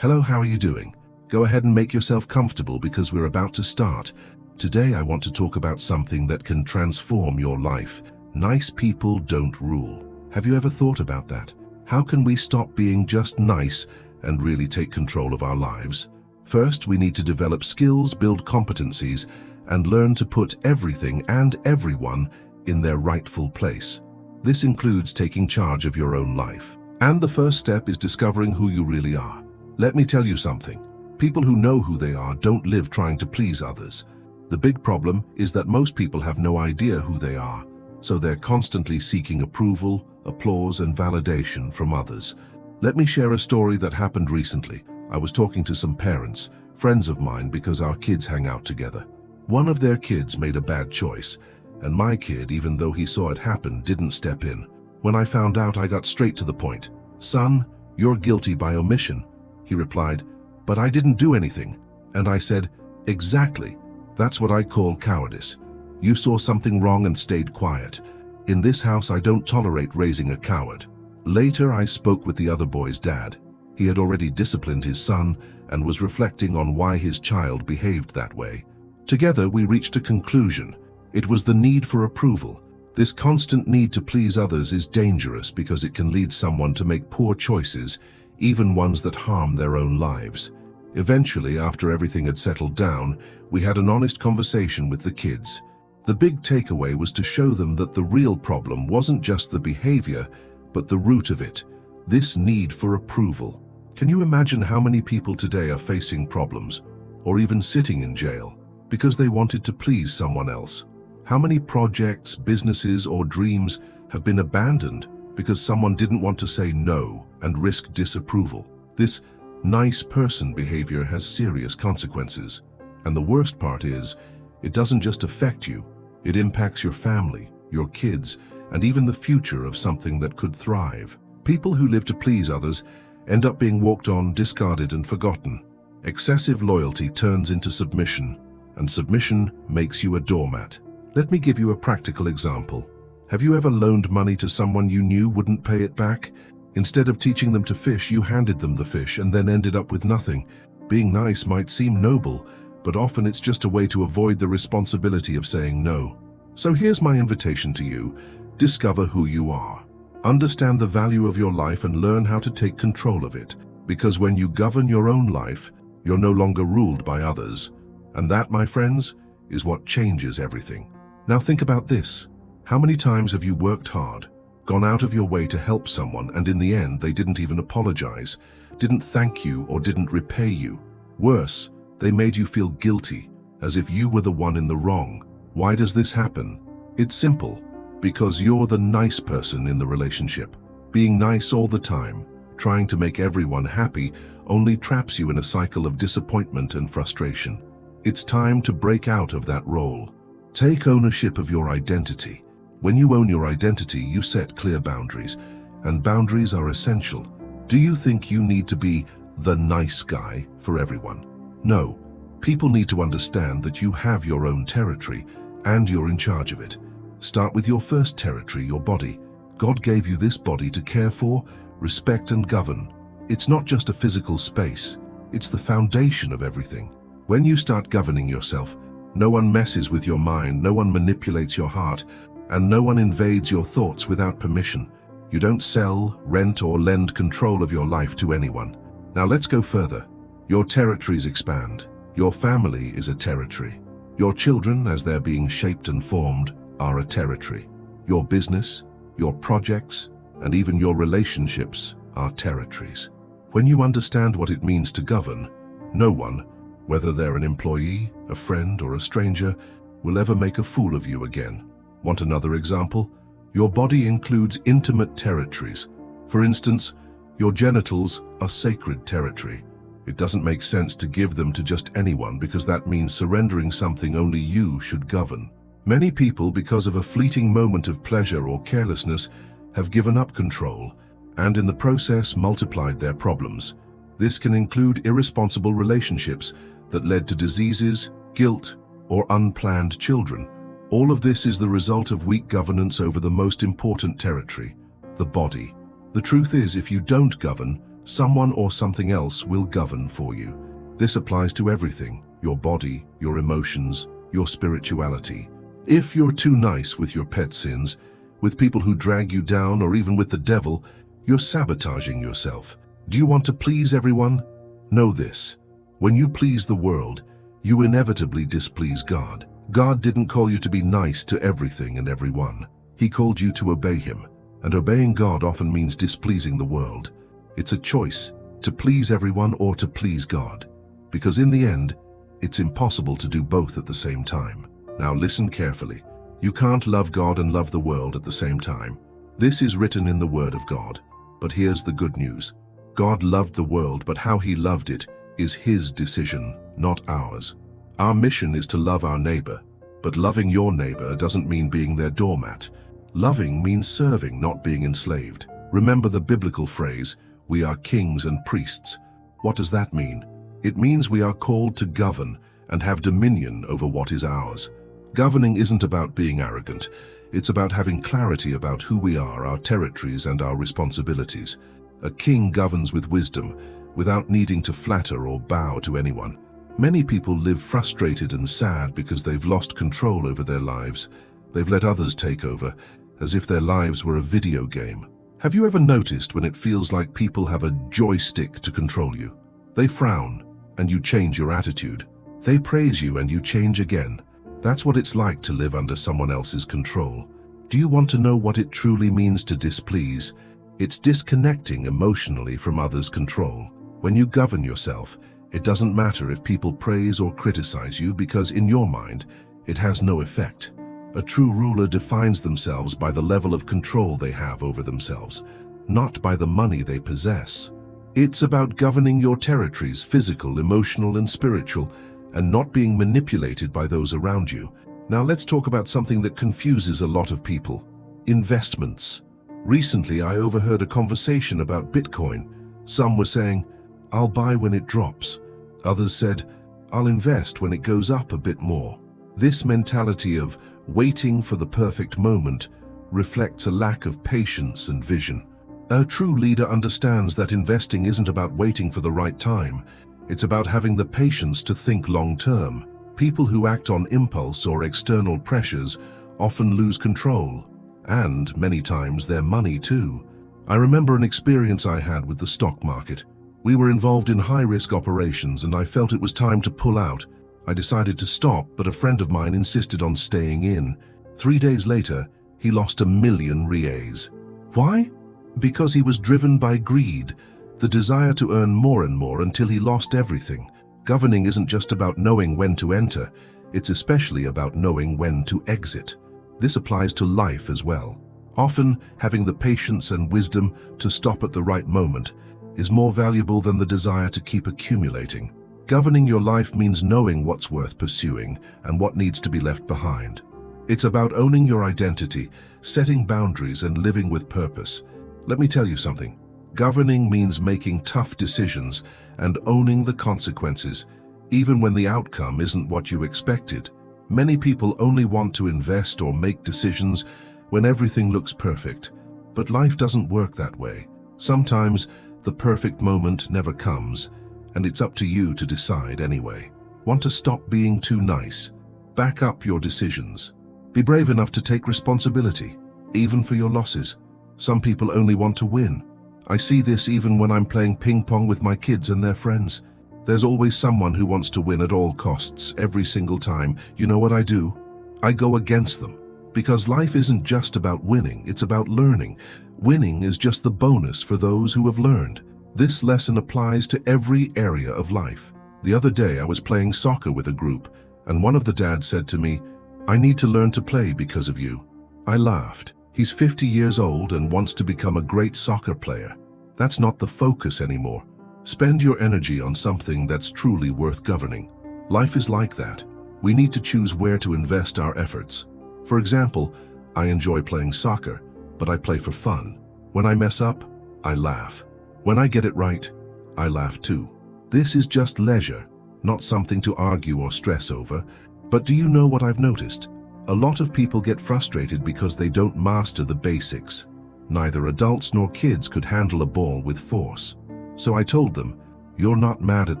Hello, how are you doing? Go ahead and make yourself comfortable because we're about to start. Today I want to talk about something that can transform your life. Nice people don't rule. Have you ever thought about that? How can we stop being just nice and really take control of our lives? First, we need to develop skills, build competencies, and learn to put everything and everyone in their rightful place. This includes taking charge of your own life. And the first step is discovering who you really are. Let me tell you something. People who know who they are don't live trying to please others. The big problem is that most people have no idea who they are, so they're constantly seeking approval, applause, and validation from others. Let me share a story that happened recently. I was talking to some parents, friends of mine, because our kids hang out together. One of their kids made a bad choice, and my kid, even though he saw it happen, didn't step in. When I found out, I got straight to the point. "Son, you're guilty by omission." He replied, "But I didn't do anything." And I said, "Exactly. That's what I call cowardice. You saw something wrong and stayed quiet. In this house, I don't tolerate raising a coward." Later, I spoke with the other boy's dad. He had already disciplined his son and was reflecting on why his child behaved that way. Together, we reached a conclusion. It was the need for approval. This constant need to please others is dangerous because it can lead someone to make poor choices, even ones that harm their own lives. Eventually, after everything had settled down, we had an honest conversation with the kids. The big takeaway was to show them that the real problem wasn't just the behavior, but the root of it, this need for approval. Can you imagine how many people today are facing problems, or even sitting in jail, because they wanted to please someone else? How many projects, businesses, or dreams have been abandoned because someone didn't want to say no and risk disapproval? This nice person behavior has serious consequences. And the worst part is, it doesn't just affect you, it impacts your family, your kids, and even the future of something that could thrive. People who live to please others end up being walked on, discarded, and forgotten. Excessive loyalty turns into submission, and submission makes you a doormat. Let me give you a practical example. Have you ever loaned money to someone you knew wouldn't pay it back? Instead of teaching them to fish, you handed them the fish and then ended up with nothing. Being nice might seem noble, but often it's just a way to avoid the responsibility of saying no. So here's my invitation to you. Discover who you are. Understand the value of your life and learn how to take control of it. Because when you govern your own life, you're no longer ruled by others. And that, my friends, is what changes everything. Now think about this. How many times have you worked hard, gone out of your way to help someone, and in the end they didn't even apologize, didn't thank you, or didn't repay you? Worse, they made you feel guilty, as if you were the one in the wrong. Why does this happen? It's simple. Because you're the nice person in the relationship. Being nice all the time, trying to make everyone happy, only traps you in a cycle of disappointment and frustration. It's time to break out of that role. Take ownership of your identity. When you own your identity, you set clear boundaries, and boundaries are essential. Do you think you need to be the nice guy for everyone? No. People need to understand that you have your own territory, and you're in charge of it. Start with your first territory, your body. God gave you this body to care for, respect, and govern. It's not just a physical space, it's the foundation of everything. When you start governing yourself, no one messes with your mind, no one manipulates your heart, and no one invades your thoughts without permission. You don't sell, rent, or lend control of your life to anyone. Now let's go further. Your territories expand. Your family is a territory. Your children, as they're being shaped and formed, are a territory. Your business, your projects, and even your relationships are territories. When you understand what it means to govern, no one, whether they're an employee, a friend, or a stranger, will ever make a fool of you again. Want another example? Your body includes intimate territories. For instance, your genitals are sacred territory. It doesn't make sense to give them to just anyone because that means surrendering something only you should govern. Many people, because of a fleeting moment of pleasure or carelessness, have given up control and in the process multiplied their problems. This can include irresponsible relationships that led to diseases, guilt, or unplanned children. All of this is the result of weak governance over the most important territory, the body. The truth is, if you don't govern, someone or something else will govern for you. This applies to everything: your body, your emotions, your spirituality. If you're too nice with your pet sins, with people who drag you down, or even with the devil, you're sabotaging yourself. Do you want to please everyone? Know this: when you please the world, you inevitably displease God. God didn't call you to be nice to everything and everyone. He called you to obey Him, and obeying God often means displeasing the world. It's a choice, to please everyone or to please God, because in the end, it's impossible to do both at the same time. Now listen carefully. You can't love God and love the world at the same time. This is written in the Word of God. But here's the good news. God loved the world, but how He loved it is His decision, not ours. Our mission is to love our neighbor, but loving your neighbor doesn't mean being their doormat. Loving means serving, not being enslaved. Remember the biblical phrase, "We are kings and priests." What does that mean? It means we are called to govern and have dominion over what is ours. Governing isn't about being arrogant. It's about having clarity about who we are, our territories, and our responsibilities. A king governs with wisdom, without needing to flatter or bow to anyone. Many people live frustrated and sad because they've lost control over their lives. They've let others take over, as if their lives were a video game. Have you ever noticed when it feels like people have a joystick to control you? They frown, and you change your attitude. They praise you, and you change again. That's what it's like to live under someone else's control. Do you want to know what it truly means to displease? It's disconnecting emotionally from others' control. When you govern yourself, it doesn't matter if people praise or criticize you, because in your mind, it has no effect. A true ruler defines themselves by the level of control they have over themselves, not by the money they possess. It's about governing your territories, physical, emotional, and spiritual, and not being manipulated by those around you. Now let's talk about something that confuses a lot of people: investments. Recently, I overheard a conversation about Bitcoin. Some were saying, "I'll buy when it drops." Others said, "I'll invest when it goes up a bit more." This mentality of waiting for the perfect moment reflects a lack of patience and vision. A true leader understands that investing isn't about waiting for the right time. It's about having the patience to think long-term. People who act on impulse or external pressures often lose control, and many times their money too. I remember an experience I had with the stock market. We were involved in high-risk operations, and I felt it was time to pull out. I decided to stop, but a friend of mine insisted on staying in. 3 days later, he lost 1,000,000 reais. Why? Because he was driven by greed, the desire to earn more and more until he lost everything. Governing isn't just about knowing when to enter, it's especially about knowing when to exit. This applies to life as well. Often, having the patience and wisdom to stop at the right moment is more valuable than the desire to keep accumulating. Governing your life means knowing what's worth pursuing and what needs to be left behind. It's about owning your identity, setting boundaries, and living with purpose. Let me tell you something. Governing means making tough decisions and owning the consequences, even when the outcome isn't what you expected. Many people only want to invest or make decisions when everything looks perfect, but life doesn't work that way. Sometimes the perfect moment never comes, and it's up to you to decide anyway. Want to stop being too nice? Back up your decisions. Be brave enough to take responsibility, even for your losses. Some people only want to win. I see this even when I'm playing ping pong with my kids and their friends. There's always someone who wants to win at all costs, every single time. You know what I do? I go against them. Because life isn't just about winning, it's about learning. Winning is just the bonus for those who have learned. This lesson applies to every area of life. The other day I was playing soccer with a group, and one of the dads said to me, "I need to learn to play because of you." I laughed. He's 50 years old and wants to become a great soccer player. That's not the focus anymore. Spend your energy on something that's truly worth governing. Life is like that. We need to choose where to invest our efforts. For example, I enjoy playing soccer, but I play for fun. When I mess up, I laugh. When I get it right, I laugh too. This is just leisure, not something to argue or stress over. But do you know what I've noticed? A lot of people get frustrated because they don't master the basics. Neither adults nor kids could handle a ball with force. So I told them, "You're not mad at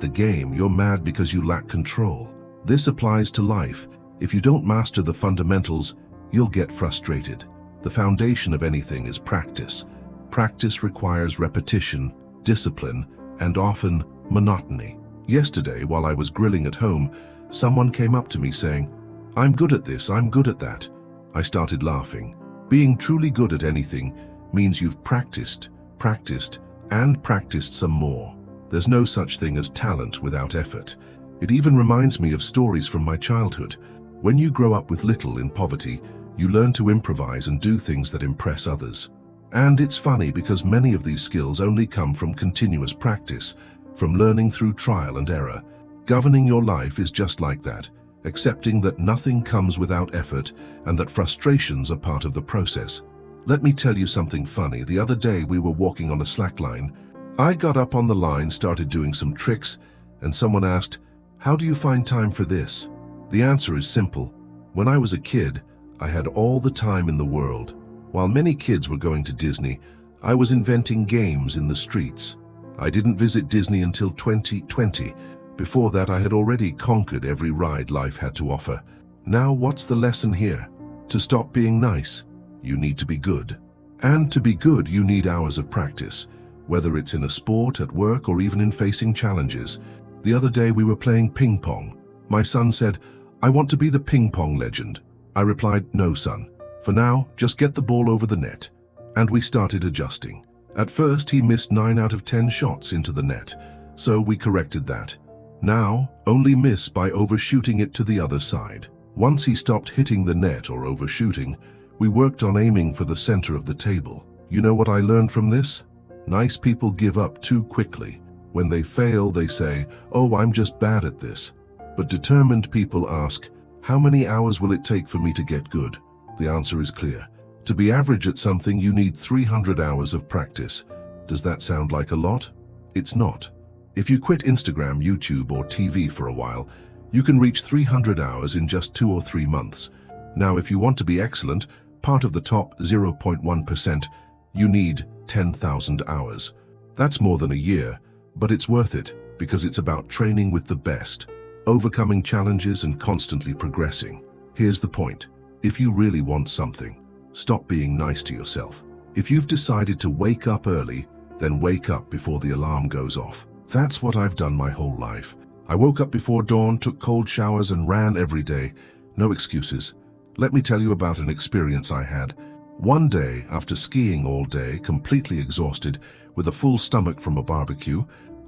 the game, you're mad because you lack control." This applies to life. If you don't master the fundamentals, you'll get frustrated. The foundation of anything is practice. Practice requires repetition, discipline, and often monotony. Yesterday, while I was grilling at home, someone came up to me saying, "I'm good at this, I'm good at that." I started laughing. Being truly good at anything means you've practiced, and practiced some more. There's no such thing as talent without effort. It even reminds me of stories from my childhood. When you grow up with little in poverty, you learn to improvise and do things that impress others. And it's funny because many of these skills only come from continuous practice, from learning through trial and error. Governing your life is just like that, accepting that nothing comes without effort and that frustrations are part of the process. Let me tell you something funny. The other day we were walking on a slack line. I got up on the line, started doing some tricks, and someone asked, "How do you find time for this?" The answer is simple. When I was a kid, I had all the time in the world. While many kids were going to Disney, I was inventing games in the streets. I didn't visit Disney until 2020. Before that, I had already conquered every ride life had to offer. Now, what's the lesson here? To stop being nice, you need to be good. And to be good, you need hours of practice, whether it's in a sport, at work, or even in facing challenges. The other day we were playing ping pong. My son said, "I want to be the ping pong legend." I replied, "No, son. For now, just get the ball over the net." And we started adjusting. At first, he missed 9 out of 10 shots into the net, so we corrected that. Now, only miss by overshooting it to the other side. Once he stopped hitting the net or overshooting, we worked on aiming for the center of the table. You know what I learned from this? Nice people give up too quickly. When they fail, they say, "Oh, I'm just bad at this." But determined people ask, "How many hours will it take for me to get good?" The answer is clear. To be average at something, you need 300 hours of practice. Does that sound like a lot? It's not. If you quit Instagram, YouTube, or TV for a while, you can reach 300 hours in just 2 or 3 months. Now, if you want to be excellent, part of the top 0.1%, you need 10,000 hours. That's more than a year, but it's worth it because it's about training with the best, overcoming challenges and constantly progressing. Here's the point. If you really want something, stop being nice to yourself. If you've decided to wake up early, then wake up before the alarm goes off. That's what I've done my whole life. I woke up before dawn, took cold showers, and ran every day. No excuses. Let me tell you about an experience I had. One day, after skiing all day, completely exhausted, with a full stomach from a barbecue,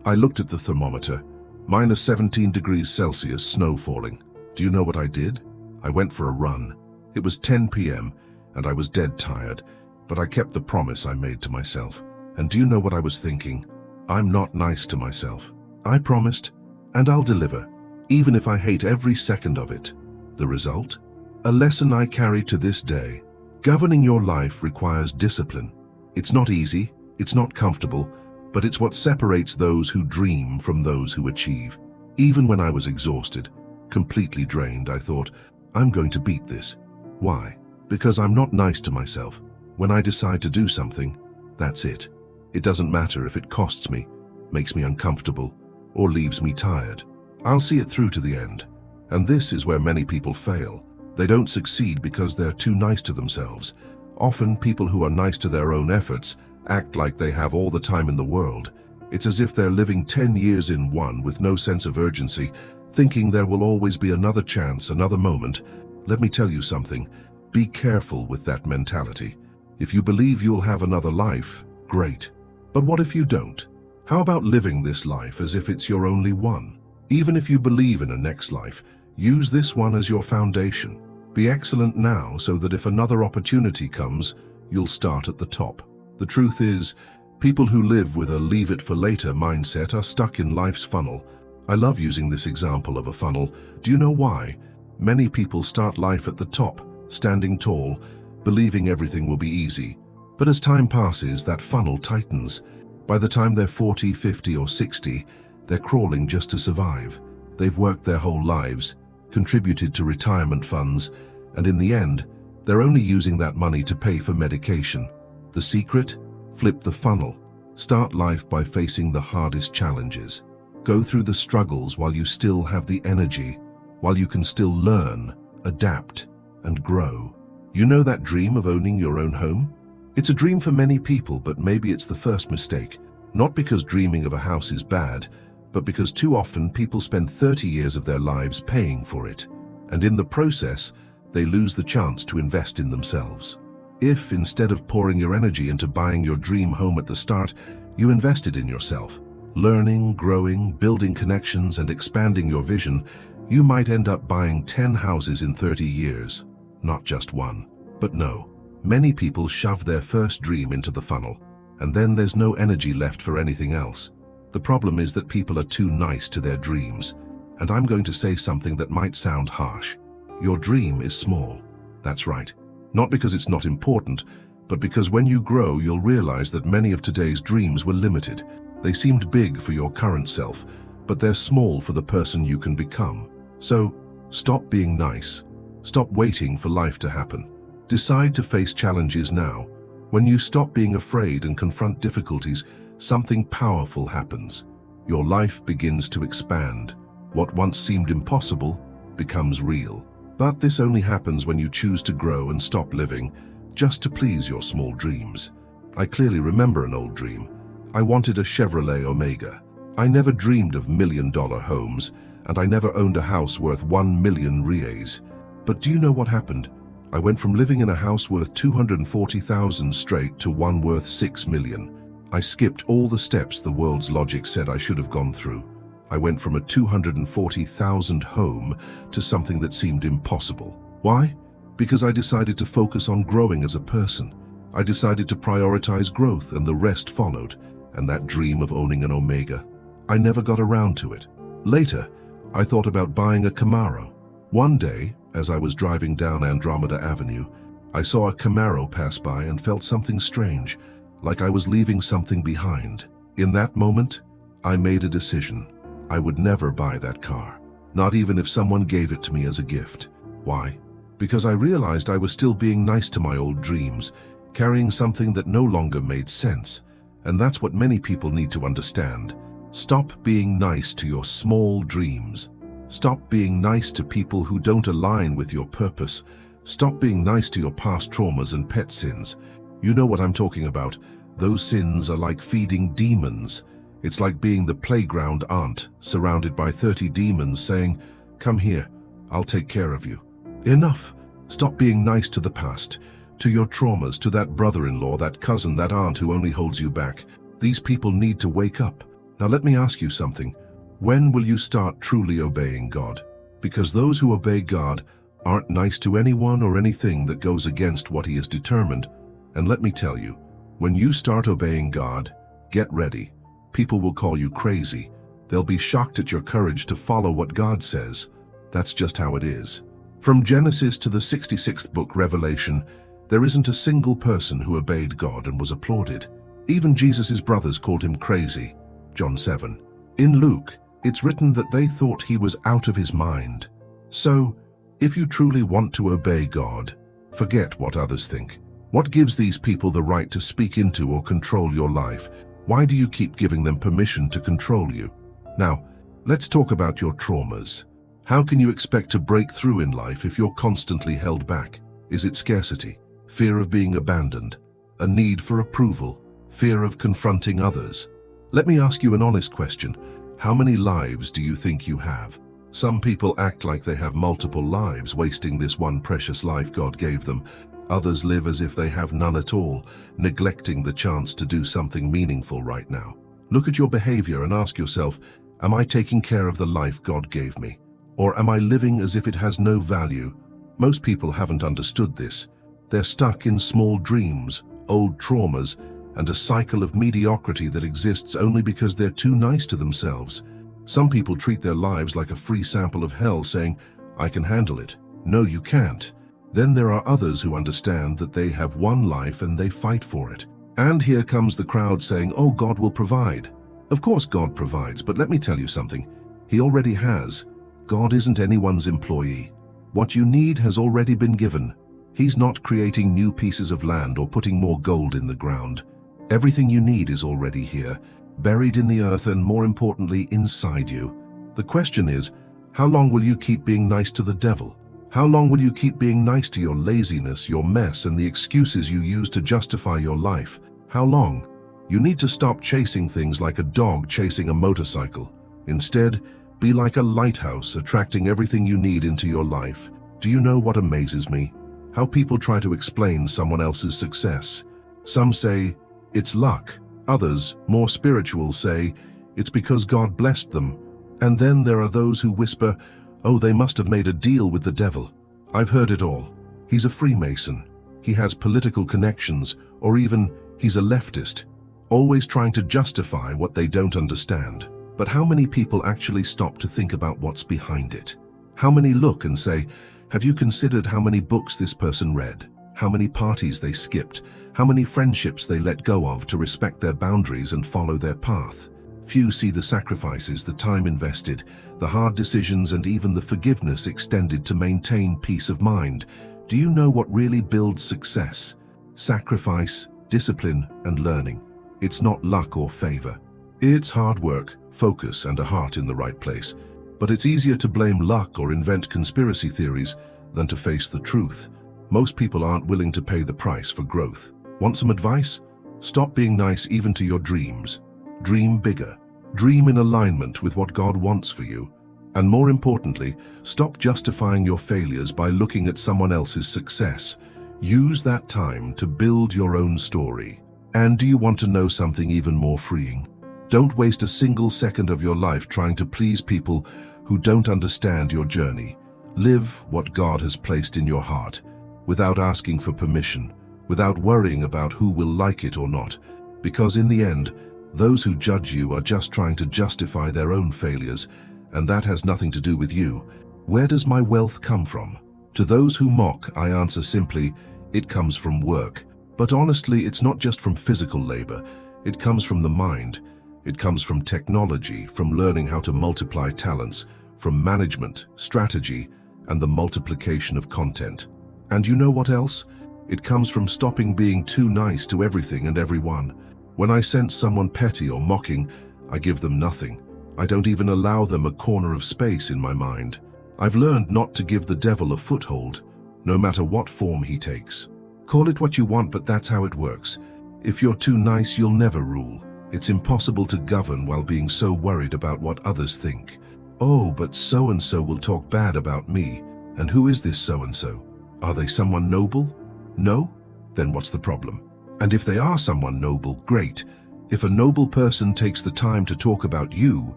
I looked at the thermometer. Minus 17 degrees Celsius, snow falling. Do you know what I did? I went for a run. It was 10 p.m., and I was dead tired, but I kept the promise I made to myself. And do you know what I was thinking? I'm not nice to myself. I promised, and I'll deliver, even if I hate every second of it. The result? A lesson I carry to this day. Governing your life requires discipline. It's not easy, it's not comfortable, but it's what separates those who dream from those who achieve. Even when I was exhausted, completely drained, I thought, I'm going to beat this. Why? Because I'm not nice to myself. When I decide to do something, that's it. It doesn't matter if it costs me, makes me uncomfortable, or leaves me tired. I'll see it through to the end. And this is where many people fail. They don't succeed because they're too nice to themselves. Often, people who are nice to their own efforts act like they have all the time in the world. It's as if they're living 10 years in one with no sense of urgency, thinking there will always be another chance, another moment. Let me tell you something. Be careful with that mentality. If you believe you'll have another life, great. But what if you don't? How about living this life as if it's your only one? Even if you believe in a next life, use this one as your foundation. Be excellent now so that if another opportunity comes, you'll start at the top. The truth is, people who live with a leave it for later mindset are stuck in life's funnel. I love using this example of a funnel. Do you know why? Many people start life at the top, standing tall, believing everything will be easy. But as time passes, that funnel tightens. By the time they're 40, 50, or 60, they're crawling just to survive. They've worked their whole lives, contributed to retirement funds, and in the end, they're only using that money to pay for medication. The secret? Flip the funnel. Start life by facing the hardest challenges. Go through the struggles while you still have the energy, while you can still learn, adapt, and grow. You know that dream of owning your own home? It's a dream for many people, but maybe it's the first mistake. Not because dreaming of a house is bad, but because too often people spend 30 years of their lives paying for it, and in the process, they lose the chance to invest in themselves. If, instead of pouring your energy into buying your dream home at the start, you invested in yourself, learning, growing, building connections, and expanding your vision, you might end up buying 10 houses in 30 years, not just one. But no, many people shove their first dream into the funnel, and then there's no energy left for anything else. The problem is that people are too nice to their dreams, and I'm going to say something that might sound harsh. Your dream is small. That's right. Not because it's not important, but because when you grow, you'll realize that many of today's dreams were limited. They seemed big for your current self, but they're small for the person you can become. So, stop being nice. Stop waiting for life to happen. Decide to face challenges now. When you stop being afraid and confront difficulties, something powerful happens. Your life begins to expand. What once seemed impossible becomes real. But this only happens when you choose to grow and stop living just to please your small dreams. I clearly remember an old dream. I wanted a Chevrolet Omega. I never dreamed of million-dollar homes, and I never owned a house worth 1 million reais. But do you know what happened? I went from living in a house worth 240,000 straight to one worth 6 million. I skipped all the steps the world's logic said I should have gone through. I went from a 240,000 home to something that seemed impossible. Why? Because I decided to focus on growing as a person. I decided to prioritize growth, and the rest followed. And that dream of owning an Omega, I never got around to it. Later, I thought about buying a Camaro. One day, as I was driving down Andromeda Avenue, I saw a Camaro pass by and felt something strange, like I was leaving something behind. In that moment, I made a decision. I would never buy that car, not even if someone gave it to me as a gift. Why? Because I realized I was still being nice to my old dreams, carrying something that no longer made sense. And that's what many people need to understand. Stop being nice to your small dreams. Stop being nice to people who don't align with your purpose. Stop being nice to your past traumas and pet sins. You know what I'm talking about. Those sins are like feeding demons. It's like being the playground aunt, surrounded by 30 demons saying, "Come here, I'll take care of you." Enough. Stop being nice to the past, to your traumas, to that brother-in-law, that cousin, that aunt who only holds you back. These people need to wake up. Now let me ask you something. When will you start truly obeying God? Because those who obey God aren't nice to anyone or anything that goes against what He has determined. And let me tell you, when you start obeying God, get ready. People will call you crazy. They'll be shocked at your courage to follow what God says. That's just how it is. From Genesis to the 66th book, Revelation, there isn't a single person who obeyed God and was applauded. Even Jesus' brothers called him crazy. John 7. In Luke, it's written that they thought he was out of his mind. So, if you truly want to obey God, forget what others think. What gives these people the right to speak into or control your life? Why do you keep giving them permission to control you? Now, let's talk about your traumas. How can you expect to break through in life if you're constantly held back? Is it scarcity, fear of being abandoned, a need for approval, fear of confronting others? Let me ask you an honest question. How many lives do you think you have? Some people act like they have multiple lives, wasting this one precious life God gave them. Others live as if they have none at all, neglecting the chance to do something meaningful right now. Look at your behavior and ask yourself, am I taking care of the life God gave me? Or am I living as if it has no value? Most people haven't understood this. They're stuck in small dreams, old traumas, and a cycle of mediocrity that exists only because they're too nice to themselves. Some people treat their lives like a free sample of hell, saying, "I can handle it." No, you can't. Then there are others who understand that they have one life and they fight for it. And here comes the crowd saying, "Oh, God will provide." Of course God provides, but let me tell you something. He already has. God isn't anyone's employee. What you need has already been given. He's not creating new pieces of land or putting more gold in the ground. Everything you need is already here, buried in the earth and, more importantly, inside you. The question is, how long will you keep being nice to the devil? How long will you keep being nice to your laziness, your mess, and the excuses you use to justify your life? How long? You need to stop chasing things like a dog chasing a motorcycle. Instead, be like a lighthouse, attracting everything you need into your life. Do you know what amazes me? How people try to explain someone else's success. Some say, it's luck. Others, more spiritual, say, it's because God blessed them. And then there are those who whisper, oh, they must have made a deal with the devil. I've heard it all. He's a Freemason. He has political connections, or even he's a leftist, always trying to justify what they don't understand. But how many people actually stop to think about what's behind it? How many look and say, have you considered how many books this person read? How many parties they skipped? How many friendships they let go of to respect their boundaries and follow their path? Few see the sacrifices, the time invested, the hard decisions, and even the forgiveness extended to maintain peace of mind. Do you know what really builds success? Sacrifice, discipline, and learning. It's not luck or favor. It's hard work, focus, and a heart in the right place. But it's easier to blame luck or invent conspiracy theories than to face the truth. Most people aren't willing to pay the price for growth. Want some advice? Stop being nice even to your dreams. Dream bigger. Dream in alignment with what God wants for you. And more importantly, stop justifying your failures by looking at someone else's success. Use that time to build your own story. And do you want to know something even more freeing? Don't waste a single second of your life trying to please people who don't understand your journey. Live what God has placed in your heart, without asking for permission, without worrying about who will like it or not, because in the end, those who judge you are just trying to justify their own failures, and that has nothing to do with you. Where does my wealth come from? To those who mock, I answer simply, it comes from work. But honestly, it's not just from physical labor. It comes from the mind. It comes from technology, from learning how to multiply talents, from management, strategy, and the multiplication of content. And you know what else? It comes from stopping being too nice to everything and everyone. When I sense someone petty or mocking, I give them nothing. I don't even allow them a corner of space in my mind. I've learned not to give the devil a foothold, no matter what form he takes. Call it what you want, but that's how it works. If you're too nice, you'll never rule. It's impossible to govern while being so worried about what others think. Oh, but so-and-so will talk bad about me. And who is this so-and-so? Are they someone noble? No? Then what's the problem? And if they are someone noble, great. If a noble person takes the time to talk about you,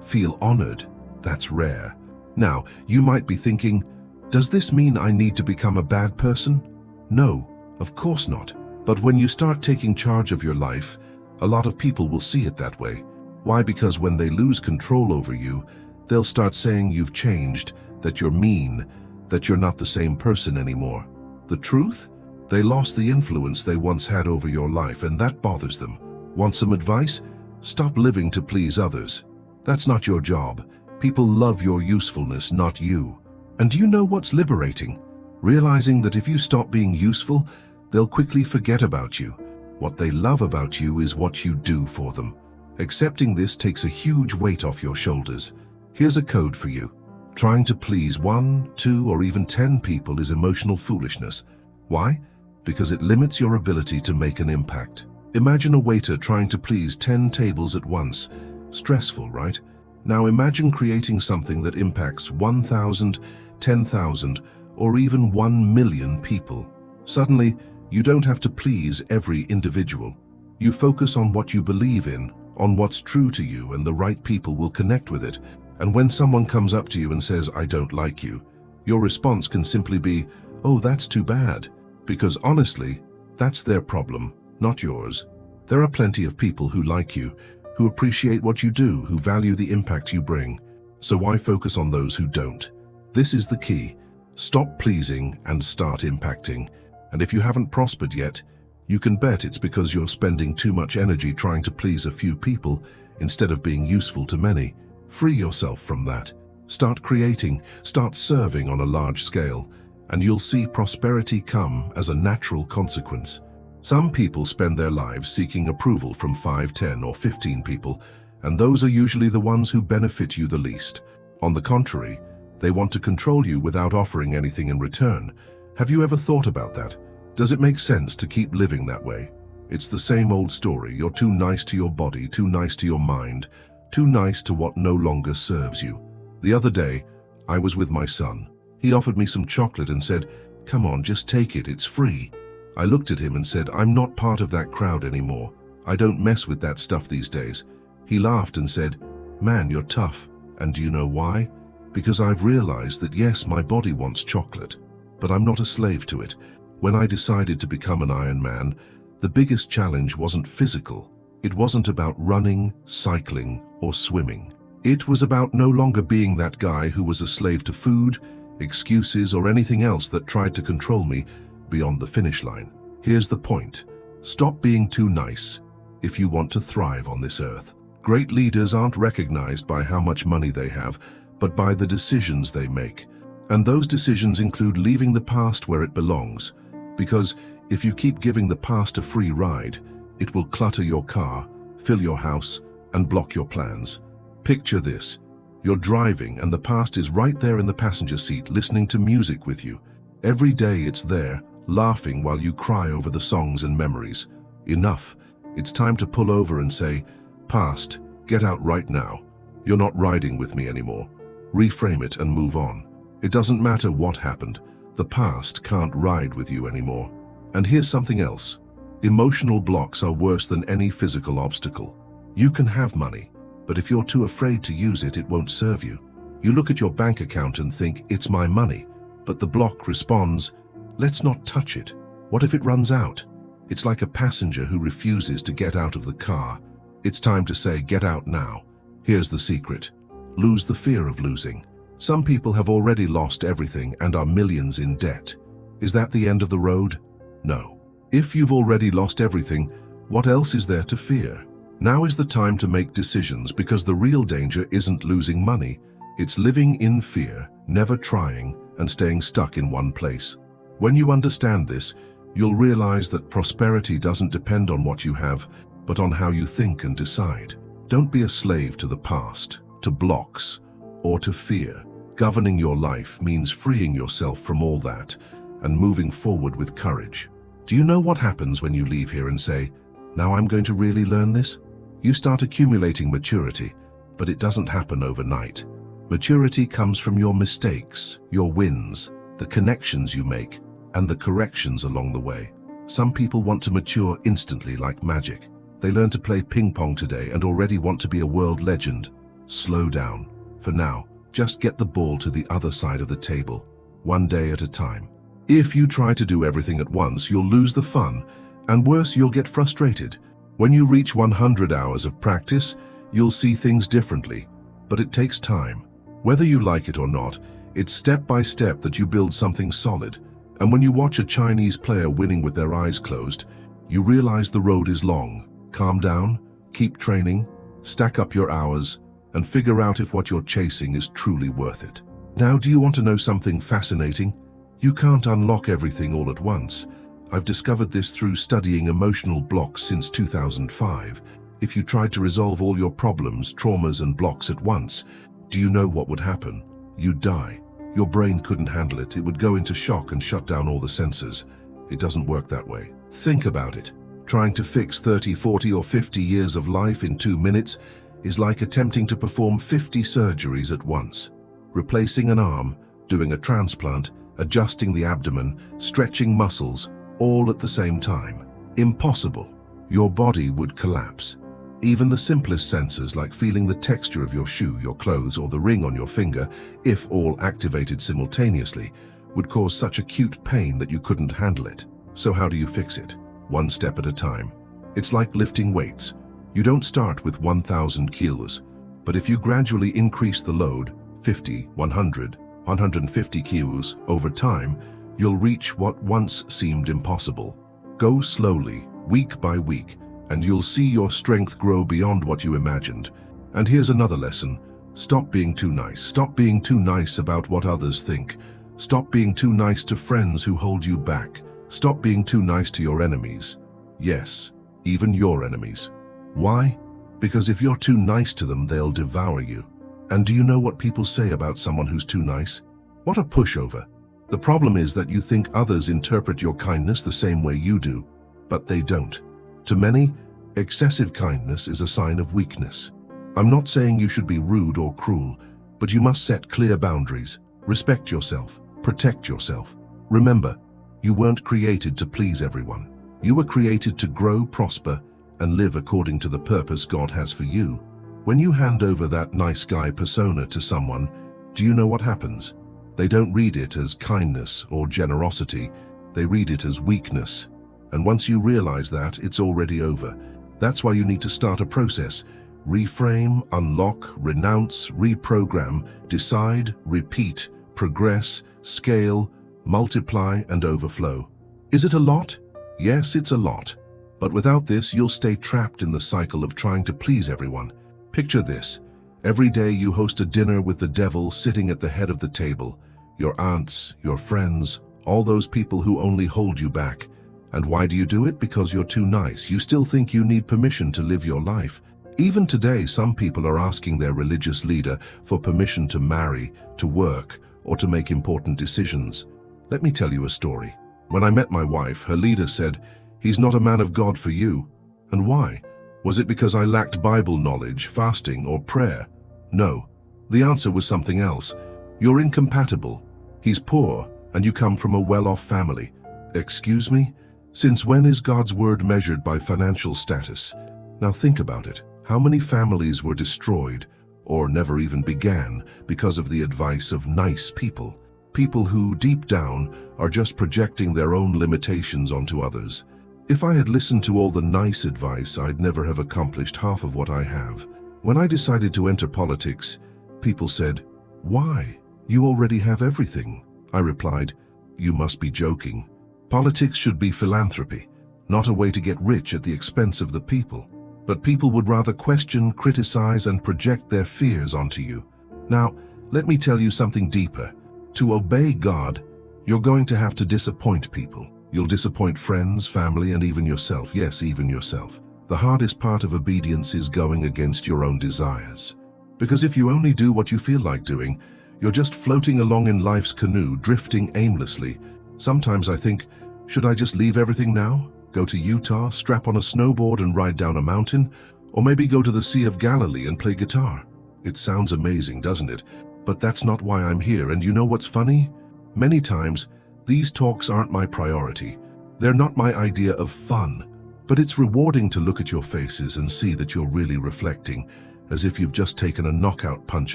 feel honored. That's rare. Now, you might be thinking, does this mean I need to become a bad person? No, of course not. But when you start taking charge of your life, a lot of people will see it that way. Why? Because when they lose control over you, they'll start saying you've changed, that you're mean, that you're not the same person anymore. The truth? They lost the influence they once had over your life, and that bothers them. Want some advice? Stop living to please others. That's not your job. People love your usefulness, not you. And do you know what's liberating? Realizing that if you stop being useful, they'll quickly forget about you. What they love about you is what you do for them. Accepting this takes a huge weight off your shoulders. Here's a code for you. Trying to please 1, 2, or even 10 people is emotional foolishness. Why? Because it limits your ability to make an impact. Imagine a waiter trying to please 10 tables at once. Stressful, right? Now imagine creating something that impacts 1,000, 10,000, or even 1 million people. Suddenly, you don't have to please every individual. You focus on what you believe in, on what's true to you, and the right people will connect with it. And when someone comes up to you and says, I don't like you, your response can simply be, oh, that's too bad. Because honestly, that's their problem, not yours. There are plenty of people who like you, who appreciate what you do, who value the impact you bring. So why focus on those who don't? This is the key. Stop pleasing and start impacting. And if you haven't prospered yet, you can bet it's because you're spending too much energy trying to please a few people instead of being useful to many. Free yourself from that. Start creating, start serving on a large scale, and you'll see prosperity come as a natural consequence. Some people spend their lives seeking approval from 5, 10, or 15 people, and those are usually the ones who benefit you the least. On the contrary, they want to control you without offering anything in return. Have you ever thought about that? Does it make sense to keep living that way? It's the same old story. You're too nice to your body, too nice to your mind, too nice to what no longer serves you. The other day, I was with my son. He offered me some chocolate and said, "Come on, just take it, it's free." I looked at him and said, "I'm not part of that crowd anymore. I don't mess with that stuff these days." He laughed and said, "Man, you're tough. And do you know why? Because I've realized that yes, my body wants chocolate, but I'm not a slave to it." When I decided to become an Iron Man, the biggest challenge wasn't physical. It wasn't about running, cycling, or swimming. It was about no longer being that guy who was a slave to food, excuses, or anything else that tried to control me beyond the finish line. Here's the point. Stop being too nice if you want to thrive on this earth. Great leaders aren't recognized by how much money they have, but by the decisions they make. And those decisions include leaving the past where it belongs. Because if you keep giving the past a free ride, it will clutter your car, fill your house, and block your plans. Picture this. You're driving and the past is right there in the passenger seat listening to music with you. Every day it's there, laughing while you cry over the songs and memories. Enough. It's time to pull over and say, "Past, get out right now. You're not riding with me anymore." Reframe it and move on. It doesn't matter what happened. The past can't ride with you anymore. And here's something else. Emotional blocks are worse than any physical obstacle. You can have money, but if you're too afraid to use it, it won't serve you. You look at your bank account and think, "It's my money," but the block responds, "Let's not touch it. What if it runs out?" It's like a passenger who refuses to get out of the car. It's time to say, "Get out now." Here's the secret. Lose the fear of losing. Some people have already lost everything and are millions in debt. Is that the end of the road? No. If you've already lost everything, what else is there to fear? Now is the time to make decisions, because the real danger isn't losing money. It's living in fear, never trying, and staying stuck in one place. When you understand this, you'll realize that prosperity doesn't depend on what you have, but on how you think and decide. Don't be a slave to the past, to blocks, or to fear. Governing your life means freeing yourself from all that and moving forward with courage. Do you know what happens when you leave here and say, "Now I'm going to really learn this"? You start accumulating maturity, but it doesn't happen overnight. Maturity comes from your mistakes, your wins, the connections you make, and the corrections along the way. Some people want to mature instantly like magic. They learn to play ping pong today and already want to be a world legend. Slow down. For now, just get the ball to the other side of the table, one day at a time. If you try to do everything at once, you'll lose the fun, and worse, you'll get frustrated. When you reach 100 hours of practice, you'll see things differently, but it takes time. Whether you like it or not, it's step by step that you build something solid. And when you watch a Chinese player winning with their eyes closed, you realize the road is long. Calm down, keep training, stack up your hours, and figure out if what you're chasing is truly worth it. Now, do you want to know something fascinating? You can't unlock everything all at once. I've discovered this through studying emotional blocks since 2005. If you tried to resolve all your problems, traumas, and blocks at once, do you know what would happen? You'd die. Your brain couldn't handle it. It would go into shock and shut down all the sensors. It doesn't work that way. Think about it. Trying to fix 30, 40, or 50 years of life in 2 minutes is like attempting to perform 50 surgeries at once. Replacing an arm, doing a transplant, adjusting the abdomen, stretching muscles, all at the same time. Impossible. Your body would collapse. Even the simplest sensors, like feeling the texture of your shoe, your clothes, or the ring on your finger, if all activated simultaneously, would cause such acute pain that you couldn't handle it. So how do you fix it? One step at a time. It's like lifting weights. You don't start with 1,000 kilos, but if you gradually increase the load, 50, 100, 150 kilos, over time, you'll reach what once seemed impossible. Go slowly, week by week, and you'll see your strength grow beyond what you imagined. And here's another lesson. Stop being too nice. Stop being too nice about what others think. Stop being too nice to friends who hold you back. Stop being too nice to your enemies. Yes, even your enemies. Why? Because if you're too nice to them, they'll devour you. And do you know what people say about someone who's too nice? What a pushover. The problem is that you think others interpret your kindness the same way you do, but they don't. To many, excessive kindness is a sign of weakness. I'm not saying you should be rude or cruel, but you must set clear boundaries. Respect yourself. Protect yourself. Remember, you weren't created to please everyone. You were created to grow, prosper, and live according to the purpose God has for you. When you hand over that nice guy persona to someone, do you know what happens? They don't read it as kindness or generosity. They read it as weakness. And once you realize that, it's already over. That's why you need to start a process. Reframe, unlock, renounce, reprogram, decide, repeat, progress, scale, multiply, and overflow. Is it a lot? Yes, it's a lot. But without this, you'll stay trapped in the cycle of trying to please everyone. Picture this. Every day you host a dinner with the devil sitting at the head of the table. Your aunts, your friends, all those people who only hold you back. And why do you do it? Because you're too nice. You still think you need permission to live your life. Even today, some people are asking their religious leader for permission to marry, to work, or to make important decisions. Let me tell you a story. When I met my wife, her leader said, "He's not a man of God for you." And why? Was it because I lacked Bible knowledge, fasting, or prayer? No. The answer was something else. You're incompatible. He's poor, and you come from a well-off family. Excuse me? Since when is God's word measured by financial status? Now think about it. How many families were destroyed, or never even began, because of the advice of nice people? People who, deep down, are just projecting their own limitations onto others. If I had listened to all the nice advice, I'd never have accomplished half of what I have. When I decided to enter politics, people said, "Why? You already have everything." I replied, "You must be joking. Politics should be philanthropy, not a way to get rich at the expense of the people." But people would rather question, criticize, and project their fears onto you. Now, let me tell you something deeper. To obey God, you're going to have to disappoint people. You'll disappoint friends, family, and even yourself. Yes, even yourself. The hardest part of obedience is going against your own desires. Because if you only do what you feel like doing, you're just floating along in life's canoe, drifting aimlessly. Sometimes I think, should I just leave everything now? Go to Utah, strap on a snowboard and ride down a mountain? Or maybe go to the Sea of Galilee and play guitar? It sounds amazing, doesn't it? But that's not why I'm here, and you know what's funny? Many times, these talks aren't my priority. They're not my idea of fun. But it's rewarding to look at your faces and see that you're really reflecting, as if you've just taken a knockout punch